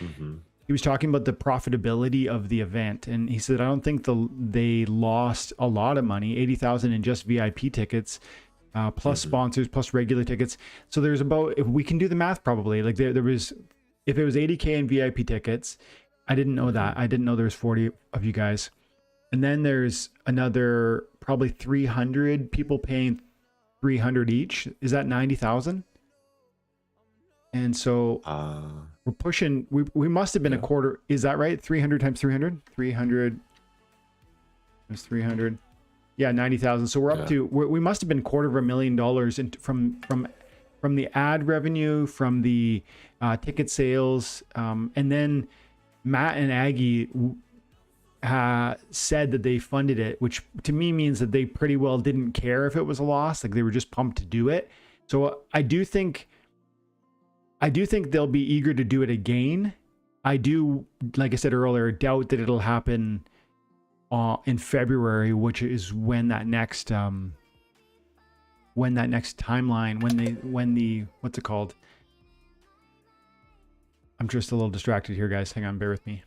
he was talking about the profitability of the event, and he said I don't think they lost a lot of money, 80,000 in just VIP tickets. Plus sponsors, plus regular tickets. So there's about, if we can do the math probably, like there was, if it was 80K in VIP tickets, I didn't know that. I didn't know there was 40 of you guys. And then there's another probably 300 people paying 300 each. Is that 90,000? And so we're pushing, we must have been a quarter. Is that right? 300 times 300? 300 times 300. Yeah, 90,000. So we're up to, we must have been $250,000 from the ad revenue, from the ticket sales. And then Matt and Aggie said that they funded it, which to me means that they pretty well didn't care if it was a loss. Like they were just pumped to do it. So I do think they'll be eager to do it again. I do, like I said earlier, doubt that it'll happen in February, which is when that next timeline, when the what's it called? I'm just a little distracted here, guys. Hang on, bear with me.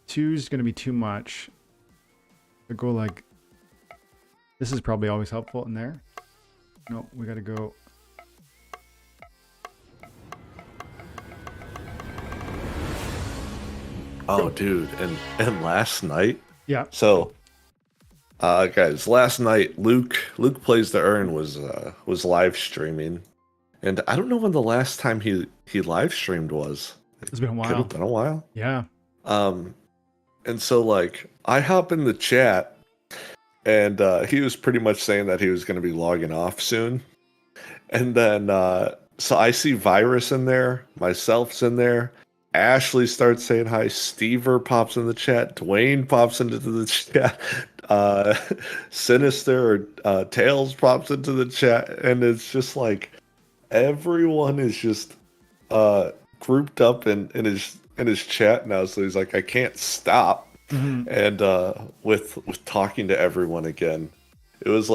Two's gonna be too much. I go like this is probably always helpful in there. No, we gotta go. Oh, dude, and last night. Yeah. So, guys, last night Luke Plays to Earn was live streaming, and I don't know when the last time he live streamed was. It's been a while. Could have been a while. Yeah. And so like I hop in the chat. And he was pretty much saying that he was going to be logging off soon. And then, so I see Virus in there, myself's in there. Ashley starts saying hi. Stever pops in the chat. Dwayne pops into the chat. Sinister or Tails pops into the chat. And it's just like everyone is just grouped up in his chat now. So he's like, I can't stop. And with talking to everyone again, it was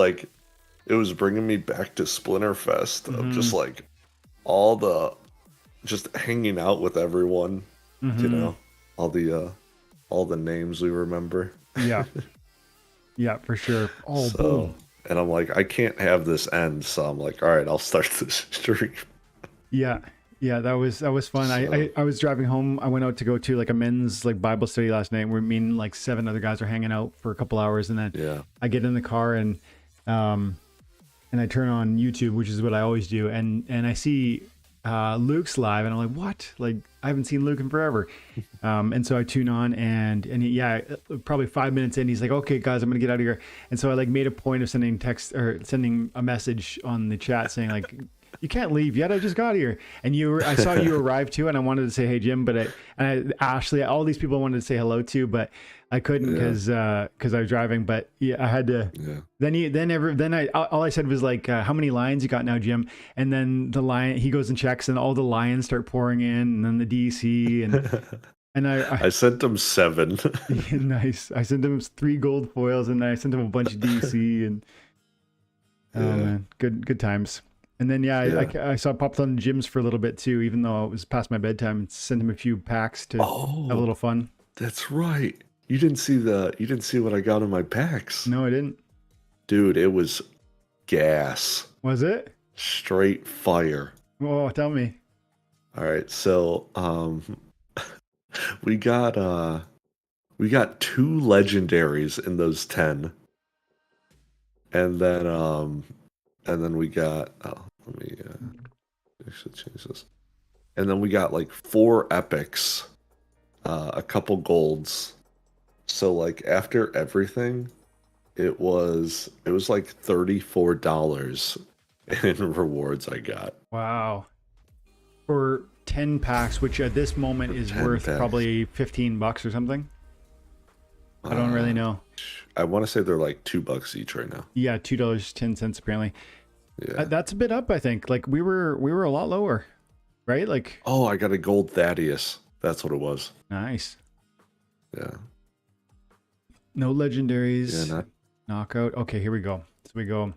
bringing me back to Splinterfest of just like just hanging out with everyone, you know, all the names we remember. Yeah, for sure. Oh, so, boom. And I'm like, I can't have this end, so I'm like, all right, I'll start this stream. Yeah, that was fun. So, I was driving home. I went out to go to like a men's like Bible study last night where me and like 7 other guys are hanging out for a couple hours, and then I get in the car and I turn on YouTube, which is what I always do, and I see Luke's live, and I'm like, what? Like I haven't seen Luke in forever. And so I tune on, and probably 5 minutes in, he's like, okay, guys, I'm gonna get out of here. And so I like made a point of sending sending a message on the chat saying like, you can't leave yet. I just got here. And I saw you arrive too, and I wanted to say, hey, Jim, but Ashley, all these people I wanted to say hello to, but I couldn't because I was driving. But yeah, I had to. Yeah. All I said was like, how many lions you got now, Jim? And then the lion, he goes and checks, and all the lions start pouring in, and then the DC, and And I sent him 7. nice. I sent him 3 gold foils, and I sent him a bunch of DC, and oh Yeah. man, good times. And then yeah, Yeah. I saw popped on the gyms for a little bit too, even though it was past my bedtime. And sent him a few packs to have a Oh, little fun. that's right. You didn't see what I got in my packs. No, I didn't. Dude, it was gas. Was it? Straight fire. Oh, tell me. All right, so we got 2 legendaries in those 10. And then we got let me actually change this. And then we got like 4 epics, a couple golds. So like after everything, it was like $34 in rewards I got. Wow. For 10 packs, which at this moment is 10 worth packs. probably $15 or something. I don't really know. I want to say they're like $2 each right now. Yeah, $2.10 apparently. Yeah. That's a bit up, I think. Like we were a lot lower, right? Like Oh, I got a gold Thaddeus. That's what it was. nice. Yeah. No legendaries. Yeah, Knockout. Okay, here we go. So we go.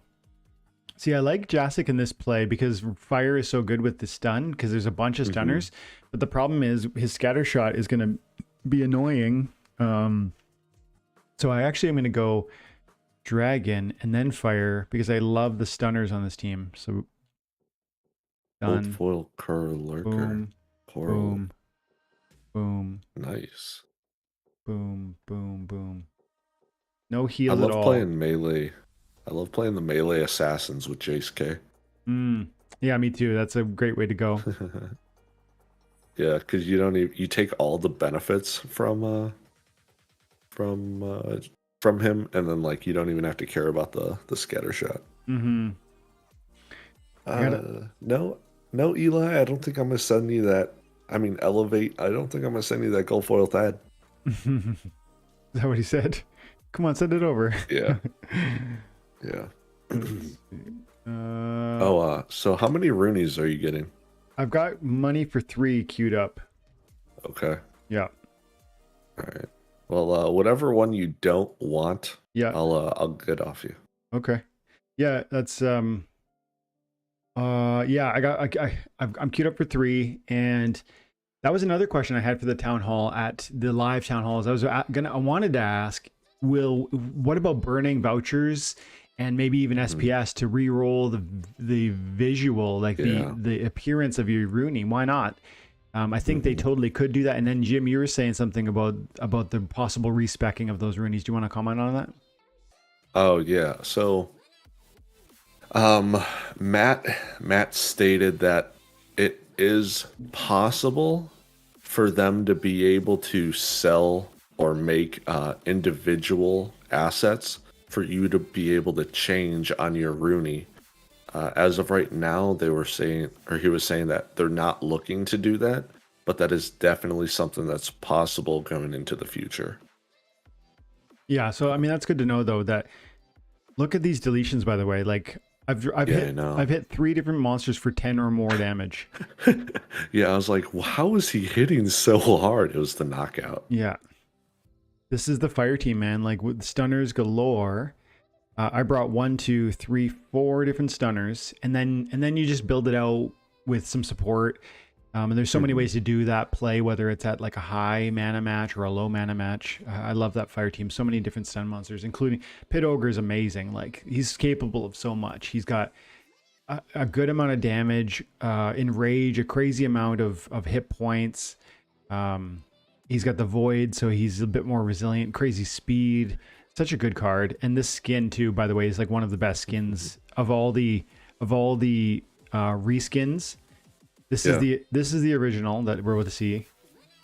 See, I like Jacek in this play because fire is so good with the stun because there's a bunch of stunners. But the problem is his scatter shot is going to be annoying. So I actually am going to go dragon and then fire because I love the stunners on this team. So gold done. foil cur lurker. Boom. Coral. Boom. Boom. Nice. Boom. Boom. Boom. No heal I at love all. playing melee. I love playing the melee assassins with Jace K. Yeah, me too. That's a great way to go. Yeah, because you don't even, you take all the benefits from him, and then like you don't even have to care about the scatter shot. Mm-hmm. No, Eli, I don't think I'm gonna send you that. I mean, elevate. I don't think I'm gonna send you that gold foil Thad. Is that what he said? Come on, send it over. Yeah, yeah. Uh, So how many Roonies are you getting? I've got money for 3 queued up. Okay. Yeah. All right. Well, whatever one you don't want, Yeah. I'll get off you. Okay. Yeah, that's I'm queued up for 3, and that was another question I had for the town hall at the live town halls. I wanted to ask, what about burning vouchers and maybe even SPS to re-roll the visual, like the appearance of your Rooney? Why not? I think they totally could do that. And then Jim, you were saying something about the possible respecking of those Roonies. Do you want to comment on that? Oh yeah. So Matt stated that it is possible for them to be able to sell or make individual assets for you to be able to change on your Rooney. As of right now, he was saying that they're not looking to do that, but that is definitely something that's possible going into the future. Yeah, so I mean that's good to know though. That look at these deletions, by the way. Like I've hit 3 different monsters for 10 or more damage. Yeah, I was like, well, how is he hitting so hard? It was the knockout. Yeah, this is the fire team, man. Like with stunners galore. I brought 1, 2, 3, 4 different stunners, and then you just build it out with some support. And there's so many ways to do that play, whether it's at like a high mana match or a low mana match. I love that fire team. So many different stun monsters, including Pit Ogre is amazing. Like he's capable of so much. He's got a good amount of damage, enrage, a crazy amount of hit points. He's got the void, so he's a bit more resilient, crazy speed. Such a good card. And this skin too, by the way, is like one of the best skins of all the reskins. This is the original that we're able to see.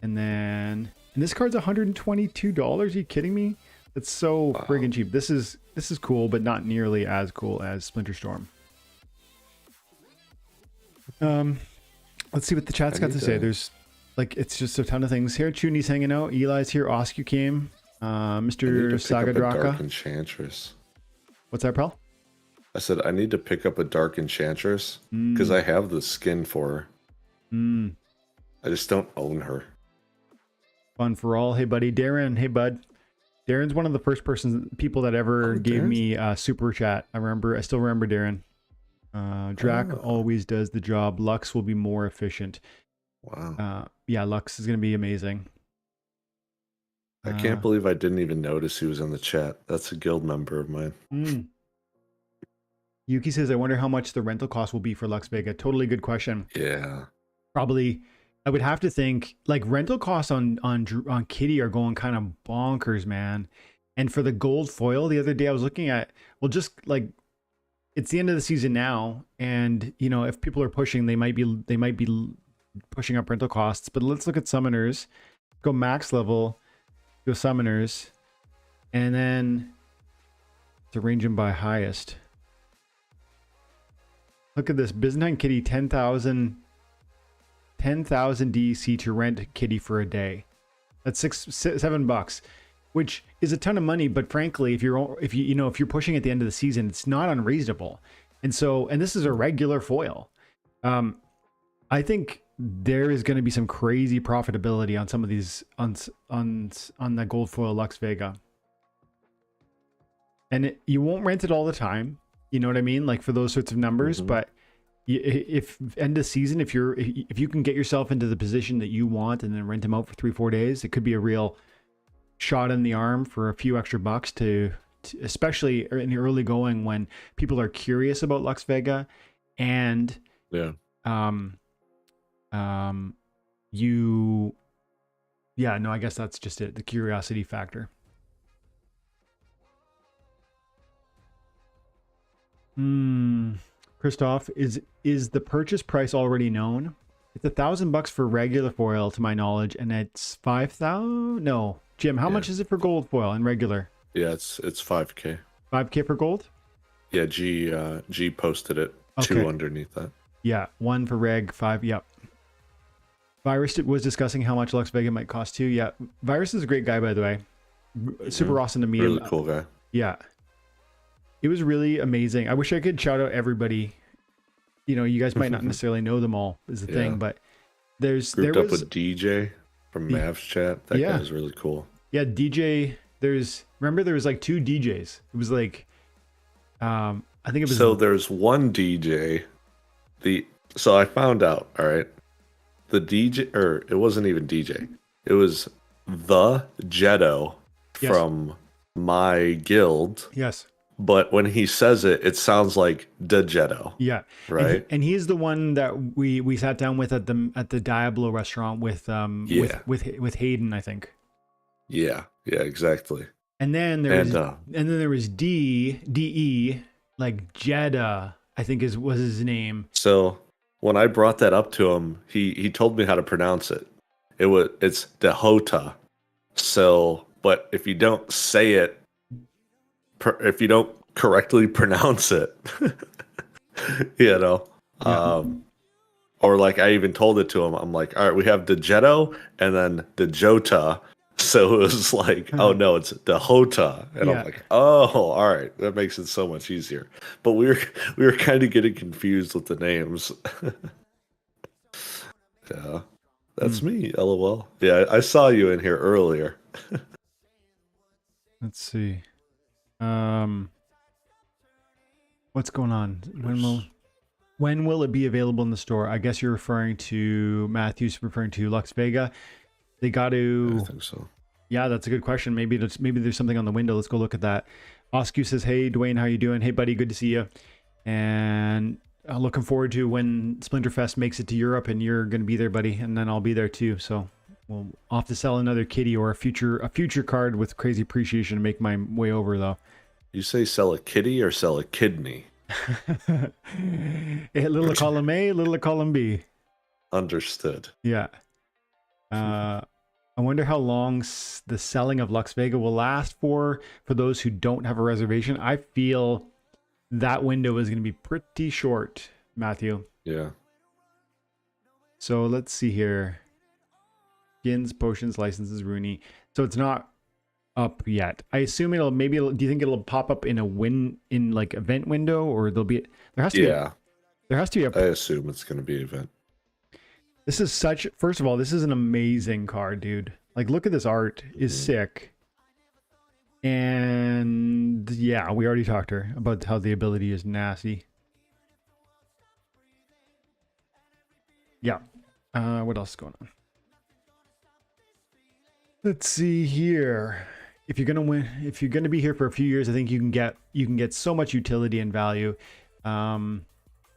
And this card's $122. Are you kidding me? That's so friggin' cheap. This is cool, but not nearly as cool as Splinter Storm. Let's see what the chat's got to say. There's like, it's just a ton of things here. Chuni's hanging out. Eli's here. Oscu came. Mr. Saga Dark Enchantress. What's that, pal? I said I need to pick up a Dark Enchantress because I have the skin for her. I just don't own her. Fun for all. Hey, buddy. Darren. Hey, bud. Darren's one of the first people that ever gave me a super chat. I still remember Darren. Drac always does the job. Lux will be more efficient. Wow. Yeah, Lux is going to be amazing. I can't believe I didn't even notice he was in the chat. That's a guild member of mine. Yuki says, I wonder how much the rental cost will be for Lux Vega. Totally good question. Yeah. Probably, I would have to think, like, rental costs on Kitty are going kind of bonkers, man. And for the gold foil, the other day I was looking at, well, just like, it's the end of the season now, and you know, if people are pushing, they might be pushing up rental costs. But let's look at summoners. Go max level, go summoners, and then to range them by highest. Look at this, Byzantine Kitty, 10,000 DC to rent Kitty for a day. That's $7, which is a ton of money. But frankly, if you're pushing at the end of the season, it's not unreasonable. And this is a regular foil. I think there is going to be some crazy profitability on some of these on the gold foil Lux Vega, and you won't rent it all the time. You know what I mean? Like for those sorts of numbers, but if end of season, if you can get yourself into the position that you want and then rent them out for 3-4 days, it could be a real shot in the arm for a few extra bucks to especially in the early going when people are curious about Lux Vega, and I guess that's just it, the curiosity factor. Christoph, is the purchase price already known? It's $1,000 for regular foil to my knowledge, and it's 5,000. No, Jim, how much is it for gold foil and regular? Yeah, it's 5K. 5K for gold? Yeah, G posted it. Okay. 2 underneath that. Yeah, 1 for reg, 5. Yep. Virus was discussing how much Lux Vega might cost too. Yeah, Virus is a great guy, by the way. Super awesome to meet him. Really cool guy. Yeah. It was really amazing. I wish I could shout out everybody. You know, you guys might not necessarily know them all, is the thing, but grouped up with DJ from Mav's chat. That guy is really cool. Yeah, DJ. Remember there was like 2 DJs. It was like, I think it was. So there's one DJ. So I found out. All right, the DJ, or it wasn't even DJ. It was the Jetto from my guild. Yes. But when he says it, it sounds like Jetto. Yeah. Right. And he's the one that we sat down with at the Diablo restaurant with Hayden, I think. Yeah. Yeah, exactly. And then there was DE, like Jeddah, I think was his name. So when I brought that up to him, he told me how to pronounce it. It's Dehota. So, but if you don't say it, if you don't correctly pronounce it, you know, or like I even told it to him, I'm like, all right, we have Dejetto and then Dejota. So it was like, oh no, it's Dehota. And I'm like, oh, all right. That makes it so much easier. But we were kind of getting confused with the names. Yeah. That's me, LOL. Yeah, I saw you in here earlier. Let's see. What's going on? When will it be available in the store? I guess you're referring to Matthew's referring to Lux Vega. They got to. I think so. Yeah, that's a good question. Maybe there's something on the window. Let's go look at that. Oscu says, "Hey, Dwayne, how you doing? Hey, buddy, good to see you." And looking forward to when Splinterfest makes it to Europe, and you're going to be there, buddy, and then I'll be there too. So we'll have to sell another kitty or a future card with crazy appreciation to make my way over, though. You say sell a kitty or sell a kidney? A little column A, little column B. Understood. Yeah. I wonder how long the selling of Lux Vega will last for those who don't have a reservation. I feel that window is going to be pretty short, Matthew. Yeah. So let's see here. Skins, potions, licenses, Rooney. So it's not up yet. I assume do you think it'll pop up in like event window, or there has to be I assume it's going to be event. This is first of all, this is an amazing card, dude. Like, look at this art is sick. And yeah, we already talked to her about how the ability is nasty. Yeah. What else is going on? Let's see here. If you're gonna be here for a few years, I think you can get so much utility and value. On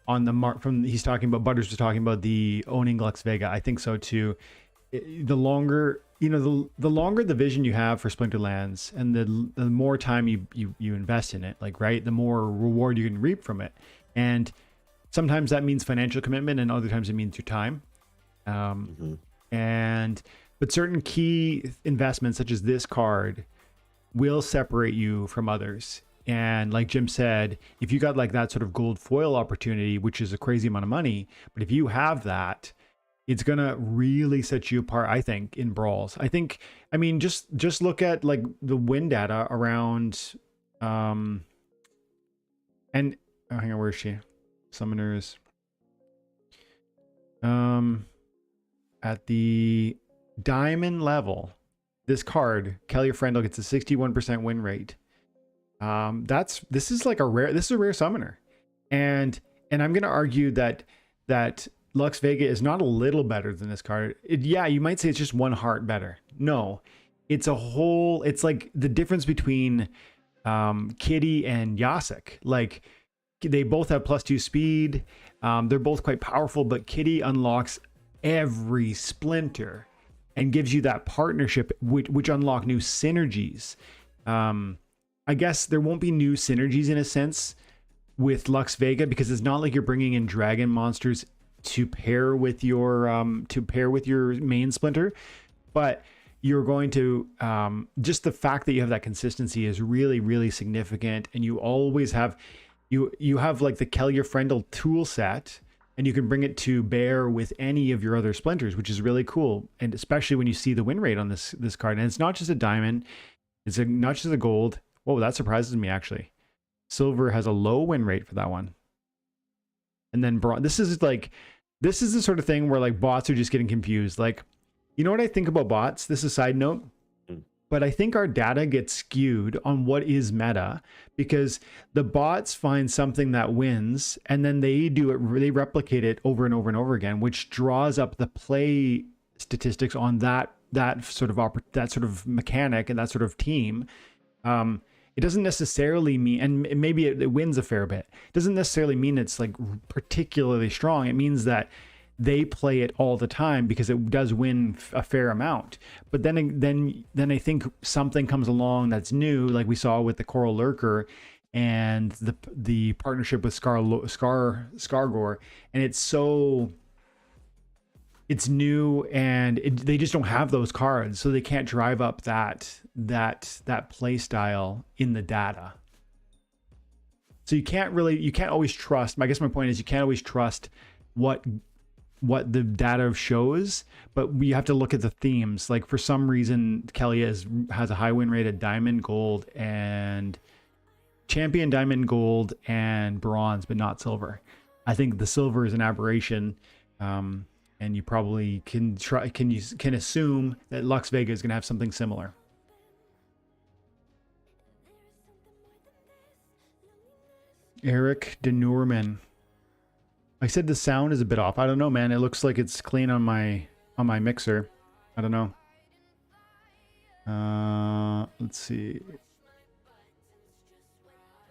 the mark from he's talking about Butters was talking about the owning Lux Vega. I think so too. The longer the longer the vision you have for Splinterlands, and the more time you invest in it, like, right, the more reward you can reap from it. And sometimes that means financial commitment, and other times it means your time. But certain key investments, such as this card, will separate you from others. And like Jim said, if you got like that sort of gold foil opportunity, which is a crazy amount of money, but if you have that, it's gonna really set you apart, I think, in brawls. I mean, just look at like the win data around, and hang on, where is she? Summoners. At the diamond level, this card, Kelly Friendle, gets a 61% win rate. This is a rare summoner, and I'm gonna argue that Lux Vega is not a little better than this card. Yeah, you might say it's just one heart better. No, it's like the difference between Kitty and Yasik. Like, they both have +2 speed. They're both quite powerful, but Kitty unlocks every splinter and gives you that partnership, which unlock new synergies. I guess there won't be new synergies in a sense with Lux Vega, because it's not like you're bringing in dragon monsters to pair with your main splinter, but you're going to just the fact that you have that consistency is really, really significant. And you always have you have like the Kelly Friendle tool set, and you can bring it to bear with any of your other splinters, which is really cool. And especially when you see the win rate on this card, and it's not just a diamond, it's not just a gold. Whoa, that surprises me, actually. Silver has a low win rate for that one. And then bronze. This is the sort of thing where like bots are just getting confused. Like, you know what I think about bots? This is a side note. But I think our data gets skewed on what is meta, because the bots find something that wins, and then they replicate it over and over and over again, which draws up the play statistics on that sort of mechanic and that sort of team. It doesn't necessarily mean, and maybe it wins a fair bit. It doesn't necessarily mean it's like particularly strong. It means that they play it all the time because it does win a fair amount. But then I think something comes along that's new, like we saw with the Coral Lurker and the partnership with Scargor, and it's new, and they just don't have those cards, so they can't drive up that play style in the data. So you can't always trust. I guess my point is, you can't always trust what the data shows, but we have to look at the themes. Like, for some reason, Kelly has a high win rate at diamond, gold, and champion, diamond, gold, and bronze, but not silver. I think the silver is an aberration. And you probably can assume that Lux Vega is going to have something similar. Eric DeNoorman. I said the sound is a bit off. I don't know, man. It looks like it's clean on my mixer. I don't know. Let's see.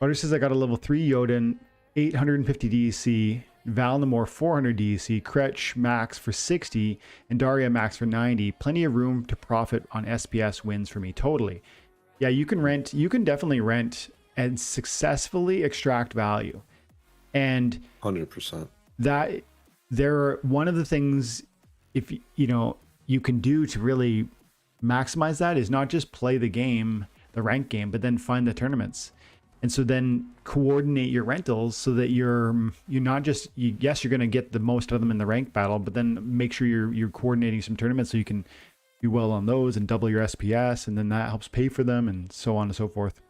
Butter says I got a level 3 Jotun, 850 DC. Valnamore 400 DC, Kretsch max for 60, and Daria max for 90. Plenty of room to profit on SPS wins for me, totally. Yeah, you can definitely rent and successfully extract value. And 100%. That one of the things, if you can do to really maximize that, is not just play the game, the ranked game, but then find the tournaments. And so then coordinate your rentals so that you're not just, yes, you're going to get the most out of them in the ranked battle, but then make sure you're coordinating some tournaments so you can do well on those and double your SPS, and then that helps pay for them, and so on and so forth.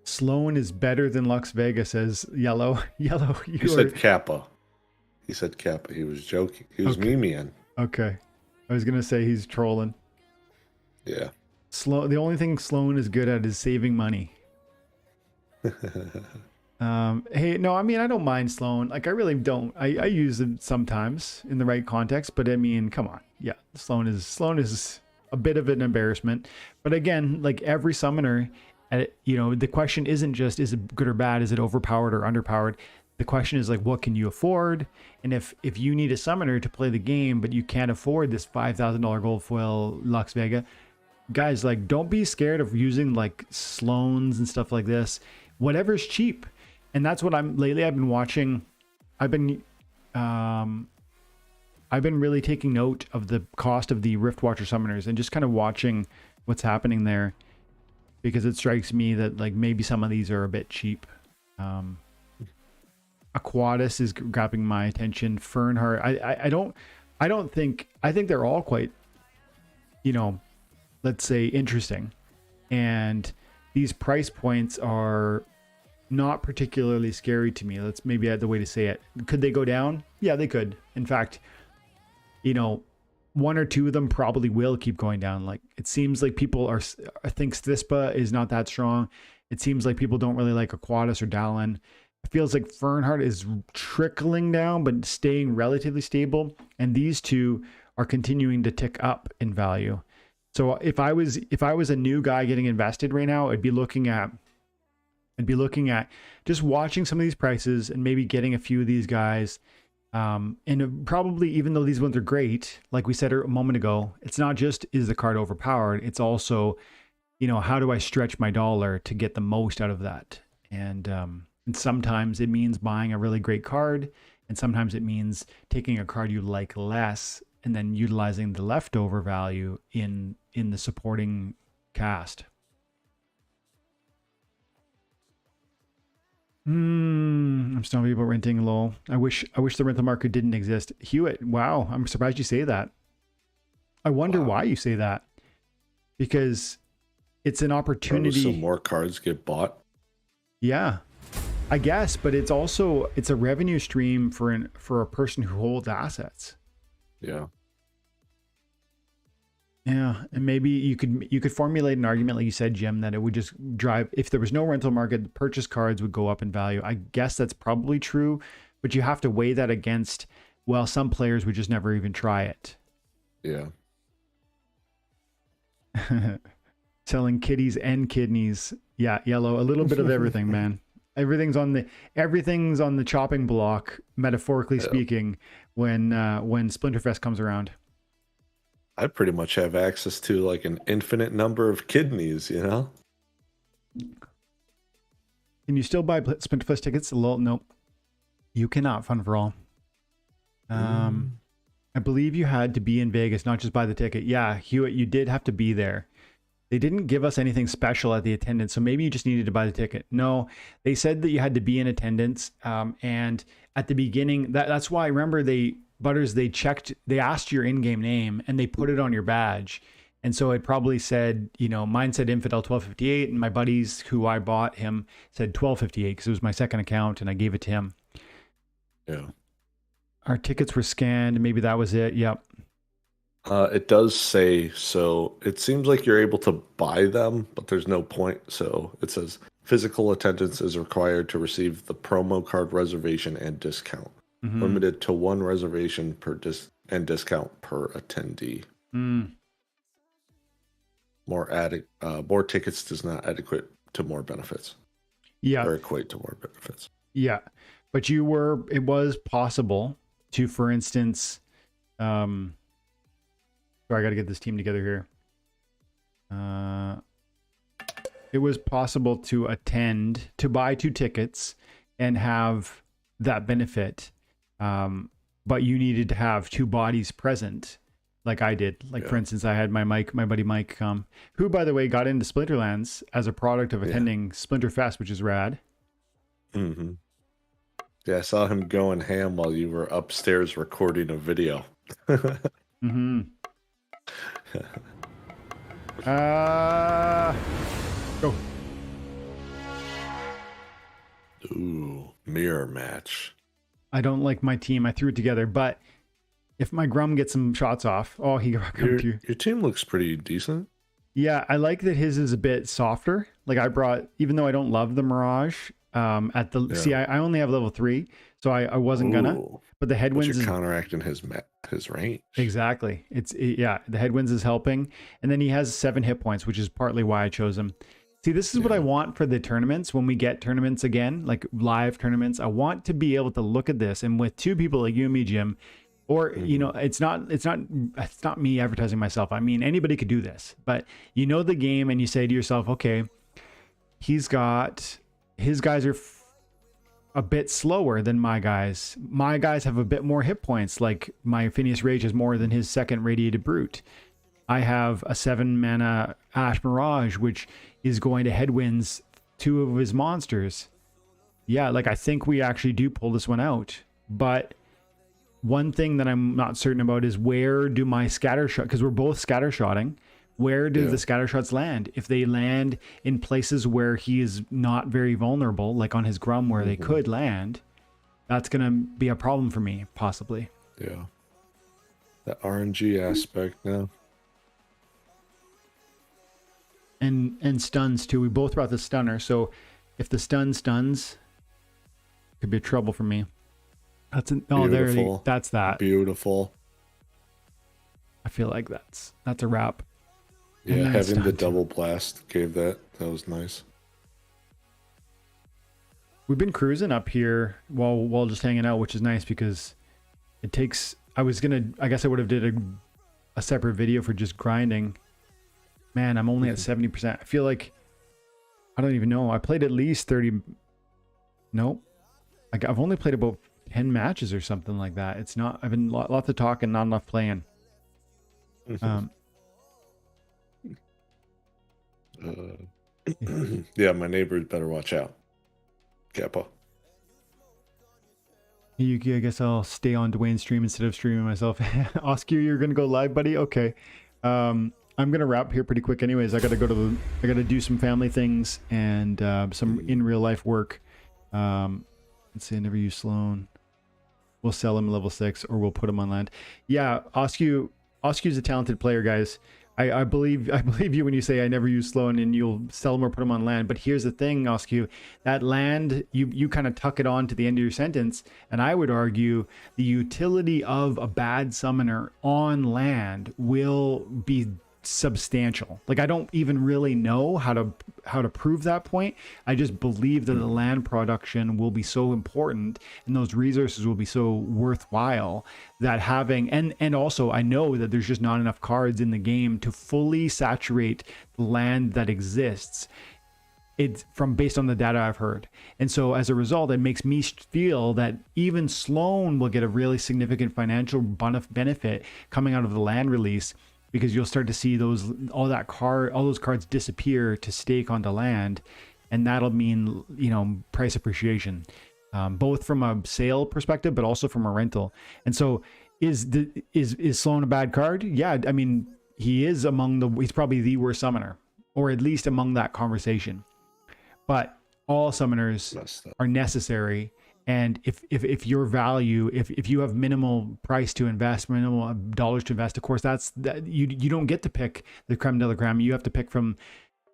Sloan is better than Lux Vega, says Yellow. He said Kappa. He said Kappa. He was joking. He was miming. Okay. I was gonna say he's trolling. Yeah. The only thing Sloan is good at is saving money. Hey, no, I mean, I don't mind Sloan. Like, I really don't. I use it sometimes in the right context, but I mean, come on. Yeah, Sloan is a bit of an embarrassment. But again, like every summoner, the question isn't just is it good or bad, is it overpowered or underpowered? The question is like, what can you afford? And if you need a summoner to play the game, but you can't afford this $5,000 gold foil Lux Vega, guys, like, don't be scared of using like Sloans and stuff like this. Whatever's cheap. And that's what I've been watching. I've been really taking note of the cost of the Rift Watcher summoners and just kind of watching what's happening there, because it strikes me that like maybe some of these are a bit cheap. Aquatus is grabbing my attention. Fernheart, I think they're all quite, let's say, interesting. And these price points are not particularly scary to me. That's maybe the way to say it. Could they go down? Yeah, they could. In fact, one or two of them probably will keep going down. Like, it seems like people think Stispa is not that strong. It seems like people don't really like Aquatus or Dallin. It feels like Fernheart is trickling down, but staying relatively stable. And these two are continuing to tick up in value. So if I was a new guy getting invested right now, I'd be looking at just watching some of these prices and maybe getting a few of these guys. And probably, even though these ones are great, like we said a moment ago, it's not just is the card overpowered, it's also, how do I stretch my dollar to get the most out of that? And sometimes it means buying a really great card, and sometimes it means taking a card you like less and then utilizing the leftover value in the supporting cast. I'm still about renting low. I wish the rental market didn't exist. Hewitt, wow, I'm surprised you say that. I wonder why you say that. Because it's an opportunity. So more cards get bought. Yeah, I guess, but it's a revenue stream for a person who holds assets. Yeah. Yeah, and maybe you could formulate an argument, like you said, Jim, that it would just drive, if there was no rental market, the purchase cards would go up in value. I guess that's probably true, but you have to weigh that against, well, some players would just never even try it. Yeah. Selling kitties and kidneys. Yeah, yellow, a little bit of everything, man. Everything's on the chopping block, metaphorically speaking, when Splinterfest comes around. I pretty much have access to like an infinite number of kidneys, Can you still buy Splinterfest tickets? Nope. You cannot, Fun for All. I believe you had to be in Vegas, not just buy the ticket. Yeah, Hewitt, you did have to be there. They didn't give us anything special at the attendance, so maybe you just needed to buy the ticket. No, they said that you had to be in attendance. And at the beginning, that's why I remember Butters, they asked your in-game name and they put it on your badge. And so it probably said, mine said Infidel 1258, and my buddies who I bought him said 1258 because it was my second account and I gave it to him. Yeah. Our tickets were scanned. Maybe that was it. Yep. It does say, so it seems like you're able to buy them, but there's no point. So it says physical attendance is required to receive the promo card reservation and discount. Limited to one reservation and discount per attendee. More tickets does not adequate to more benefits. Yeah. Or equate to more benefits. Yeah. But it was possible to, for instance, sorry, I got to get this team together here. It was possible to buy 2 tickets and have that benefit. But you needed to have 2 bodies present, like I did. Like, for instance, I had my buddy Mike, who, by the way, got into Splinterlands as a product of attending Splinterfest, which is rad. Mm-hmm. Yeah, I saw him going ham while you were upstairs recording a video. Mm-hmm. Go. Ooh, mirror match. I don't like my team. I threw it together, but if my Grum gets some shots off. Oh, he got you. Your team looks pretty decent. Yeah, I like that his is a bit softer. Like I brought, even though I don't love the Mirage, see, I only have level 3, so I wasn't gonna. But the headwinds is counteracting his range. Exactly. The headwinds is helping, and then he has 7 hit points, which is partly why I chose him. See, this is what I want for the tournaments when we get tournaments again, like live tournaments. I want to be able to look at this, and with 2 people like you and me, Jim, or you know, it's not me advertising myself. I mean, anybody could do this, but you know the game, and you say to yourself, okay, his guys are a bit slower than my guys. My guys have a bit more hit points. Like my Phineas Rage has more than his 2nd Radiated Brute. I have a 7 mana Ash Mirage, which is going to headwinds 2 of his monsters. Yeah, like I think we actually do pull this one out. But one thing that I'm not certain about is where do my scatter shot, because we're both scatter shotting, where do the scatter shots land? If they land in places where he is not very vulnerable, like on his Grum where they could land, that's going to be a problem for me, possibly. Yeah. The RNG aspect now. And stuns too. We both brought the stunner, so if the stun stuns, it could be trouble for me. That's that's that. Beautiful. I feel like that's a wrap. Yeah, having the double blast gave that was nice. We've been cruising up here while just hanging out, which is nice because it takes. I guess I would have did a separate video for just grinding. Man, I'm only at 70%. I feel like I don't even know. I played at least 30. Nope. I've only played about 10 matches or something like that. It's not. I've been lots of talking, not enough playing. Yeah, my neighbors better watch out. Kappa. I guess I'll stay on Dwayne's stream instead of streaming myself. Oscar, you're gonna go live, buddy? Okay. I'm gonna wrap here pretty quick. Anyways, I gotta do some family things and some in real life work. Let's see. I never use Sloan. We'll sell him level 6, or we'll put him on land. Yeah, Oscu's a talented player, guys. I believe you when you say I never use Sloan and you'll sell him or put him on land. But here's the thing, Oscu, that land, you kind of tuck it on to the end of your sentence, and I would argue the utility of a bad summoner on land will be substantial. Like I don't even really know how to prove that point. I just believe that the land production will be so important and those resources will be so worthwhile that having and also I know that there's just not enough cards in the game to fully saturate the land that exists. It's based on the data I've heard. And so as a result, it makes me feel that even Sloan will get a really significant financial benefit coming out of the land release, because you'll start to see all those cards disappear to stake onto land, and that'll mean, you know, price appreciation, both from a sale perspective, but also from a rental. And so, is Sloan a bad card? Yeah, I mean, he's probably the worst summoner, or at least among that conversation. But all summoners are necessary. And if your value, if you have minimal price to invest, minimal dollars to invest, of course you don't get to pick the creme de la creme. You have to pick from,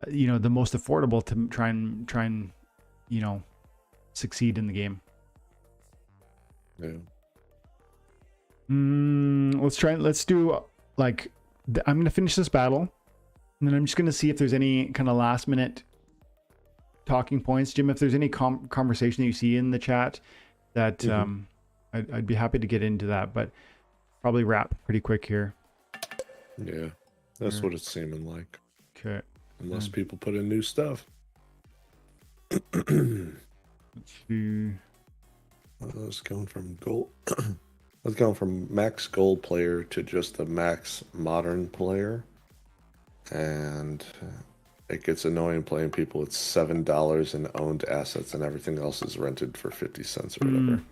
you know, the most affordable to try and you know, succeed in the game. Yeah. Let's do like I'm gonna finish this battle, and then I'm just gonna see if there's any kind of last minute talking points. Jim, if there's any conversation that you see in the chat that I'd be happy to get into that, but probably wrap pretty quick here. Yeah, that's what it's seeming like. Okay. Unless people put in new stuff. Let's see. I was going from gold. I was going from max gold player to just a max modern player, and it gets annoying playing people with $7 in owned assets and everything else is rented for 50 cents or whatever.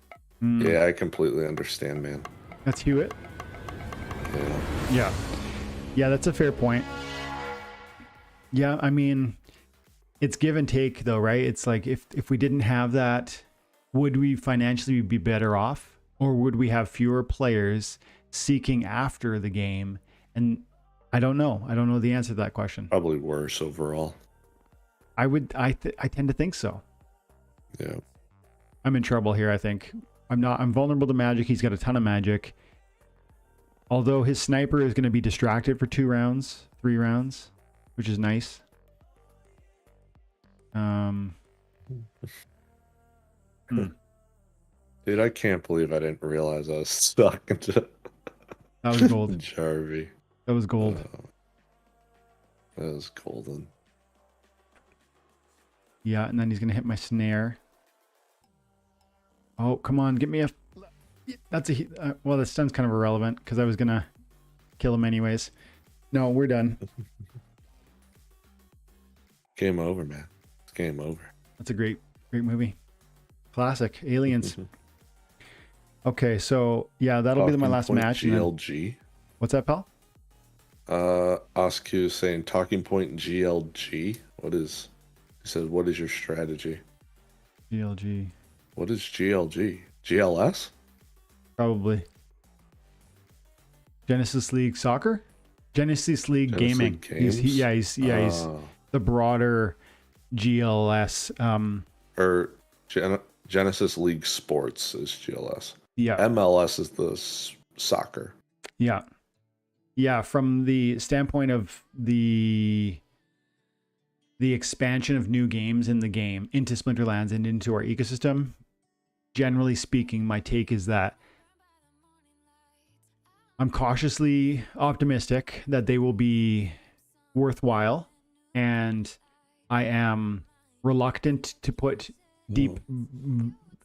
Yeah, I completely understand, man. That's Hewitt. Yeah, that's a fair point. Yeah, I mean, it's give and take though, right? It's like if we didn't have that, would we financially be better off, or would we have fewer players seeking after the game? And I don't know. I don't know the answer to that question. Probably worse overall. I tend to think so. Yeah. I'm in trouble here, I think. I'm vulnerable to magic. He's got a ton of magic. Although his sniper is going to be distracted for 2 rounds, 3 rounds, which is nice. Dude, I can't believe I didn't realize I was stuck into That was gold. Jarvie. That was gold. That was golden. Yeah, and then he's going to hit my snare. Oh, come on. Get me a... That's a... well, the stun's kind of irrelevant because I was going to kill him anyways. No, we're done. Game over, man. It's game over. That's a great movie. Classic. Aliens. Okay, so yeah, that'll be my last match. GLG. What's that, pal? Oscu is saying talking point GLG. He said, what is your strategy? GLG. What is GLG? GLS? Probably. Genesis League Soccer? Genesis League Gaming. He's the broader GLS. Or Genesis League Sports is GLS. Yeah. MLS is the soccer. Yeah. Yeah, from the standpoint of the expansion of new games in the game into Splinterlands and into our ecosystem, generally speaking, my take is that I'm cautiously optimistic that they will be worthwhile, and I am reluctant to put deep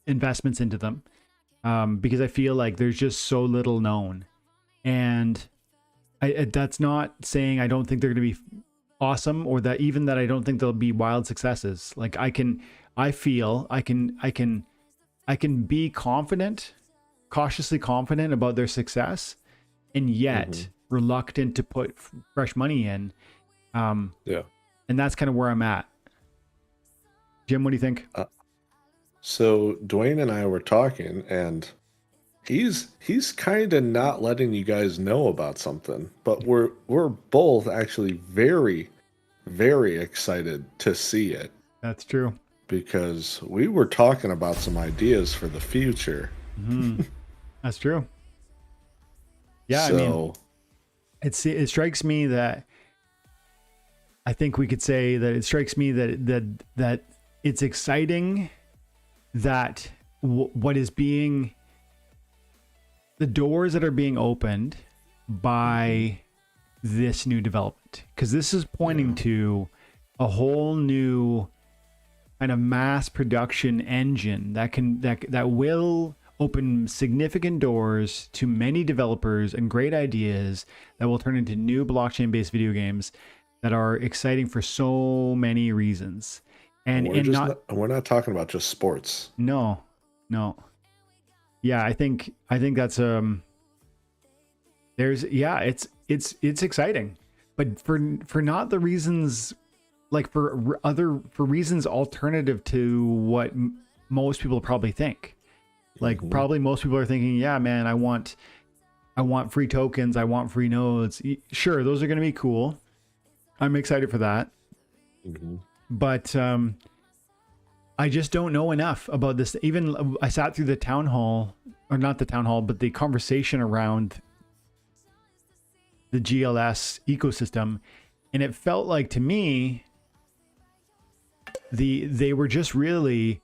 investments into them because I feel like there's just so little known. And that's not saying I don't think they're going to be awesome, or that I don't think they'll be wild successes. Like I can be confident, cautiously confident about their success, and yet reluctant to put fresh money in. Yeah. And that's kind of where I'm at. Jim, what do you think? So Dwayne and I were talking, and he's kind of not letting you guys know about something, but we're both actually very, very excited to see it. That's true. Because we were talking about some ideas for the future. That's true. Yeah, so, I mean, it strikes me that I think we could say that it strikes me that it's exciting that what is being, the doors that are being opened by this new development, because this is pointing to a whole new kind of mass production engine that will open significant doors to many developers and great ideas that will turn into new blockchain-based video games that are exciting for so many reasons. And we're not talking about just sports. No. Yeah, I think that's it's exciting, but for not the reasons, like for reasons alternative to what most people probably think. Like probably most people are thinking, yeah, man, I want free tokens, I want free nodes. Sure, those are going to be cool. I'm excited for that. But I just don't know enough about this. Even I sat through the town hall, or not the town hall, but the conversation around the GLS ecosystem, and it felt like to me they were just really,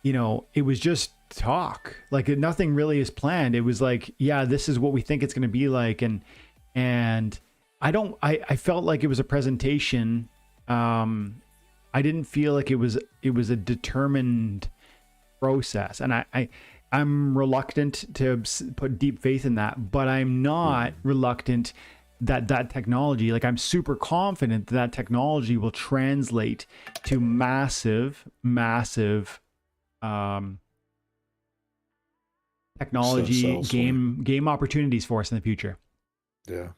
it was just talk. Like nothing really is planned. It was like, yeah, this is what we think it's going to be like, and I felt like it was a presentation. I didn't feel like it was a determined process, and I'm reluctant to put deep faith in that, but I'm not reluctant that technology, like I'm super confident that technology will translate to massive technology game opportunities for us in the future. Yeah.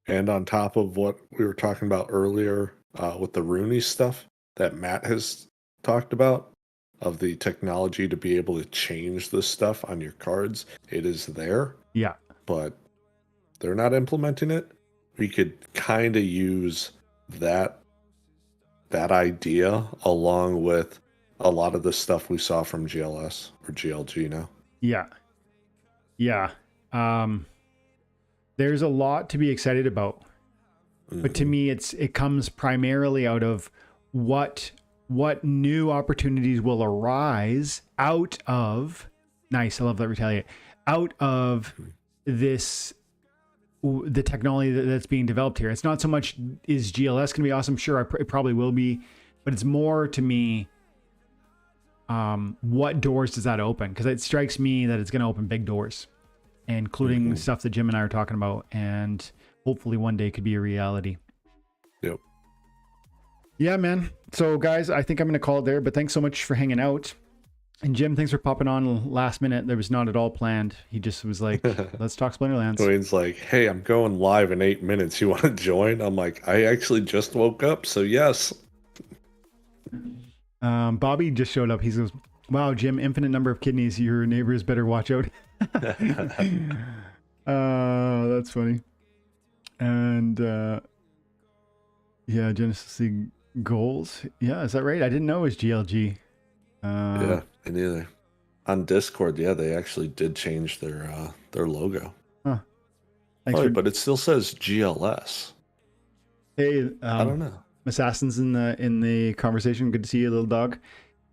And on top of what we were talking about earlier with the Rooney stuff that Matt has talked about, of the technology to be able to change this stuff on your cards. It is there, Yeah. but they're not implementing it. We could kind of use that idea along with a lot of the stuff we saw from GLS or GLG now. Yeah. Yeah. There's a lot to be excited about. But to me, it comes primarily out of what new opportunities will arise out of, nice, I love that, retaliate, out of this, the technology that's being developed here. It's not so much, is GLS going to be awesome? Sure, it probably will be, but it's more to me, what doors does that open? Because it strikes me that it's going to open big doors, including stuff that Jim and I are talking about, and hopefully one day could be a reality. Yep. Yeah, man. So guys, I think I'm going to call it there, but thanks so much for hanging out. And Jim, thanks for popping on last minute. There was not at all planned. He just was like, let's talk Splinterlands. Dwayne's like, hey, I'm going live in 8 minutes. You want to join? I'm like, I actually just woke up, so yes. Bobby just showed up. He goes, wow, Jim, infinite number of kidneys. Your neighbors better watch out. That's funny. And yeah, Genesis League goals. Yeah, is that right? I didn't know it was GLG. Yeah, me neither. On Discord, yeah, they actually did change their logo. Huh. Thanks but it still says GLS. Hey, I don't know. Assassin's in the conversation. Good to see you, little dog.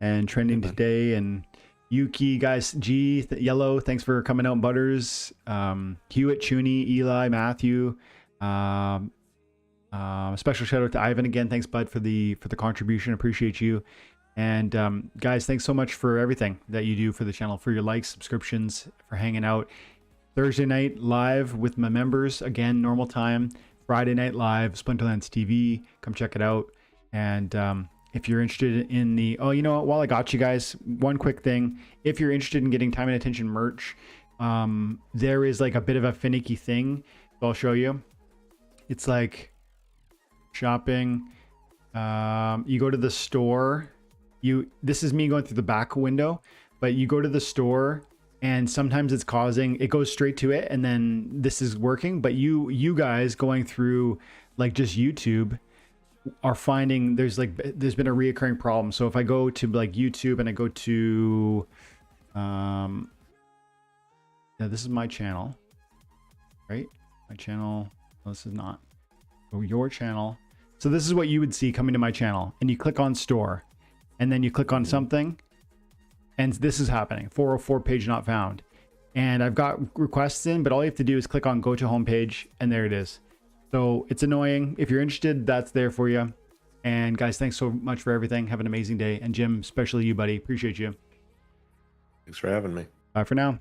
And trending today, and Yuki, guys, Yellow, thanks for coming out. Butters, Hewitt, Chooney, Eli, Matthew. Special shout out to Ivan again. Thanks, bud, for the contribution. Appreciate you. And guys, thanks so much for everything that you do for the channel, for your likes, subscriptions, for hanging out. Thursday night live with my members again, normal time. Friday night live, Splinterlands TV. Come check it out. And if you're interested in the, oh, you know what? While I got you guys, one quick thing. If you're interested in getting Time and Attention merch, there is like a bit of a finicky thing. I'll show you. It's like shopping. You go to the store. This is me going through the back window, but you go to the store and sometimes it goes straight to it, and then this is working. But you guys going through like just YouTube are finding there's been a reoccurring problem. So if I go to like YouTube and I go to yeah, this is my channel, right? My channel. No, this is not. Oh, your channel. So this is what you would see coming to my channel, and you click on store, and then you click on something, and this is happening. 404 page not found. And I've got requests in, but all you have to do is click on go to homepage, and there it is. So it's annoying. If you're interested, that's there for you. And guys, thanks so much for everything. Have an amazing day. And Jim, especially you, buddy. Appreciate you. Thanks for having me. Bye for now.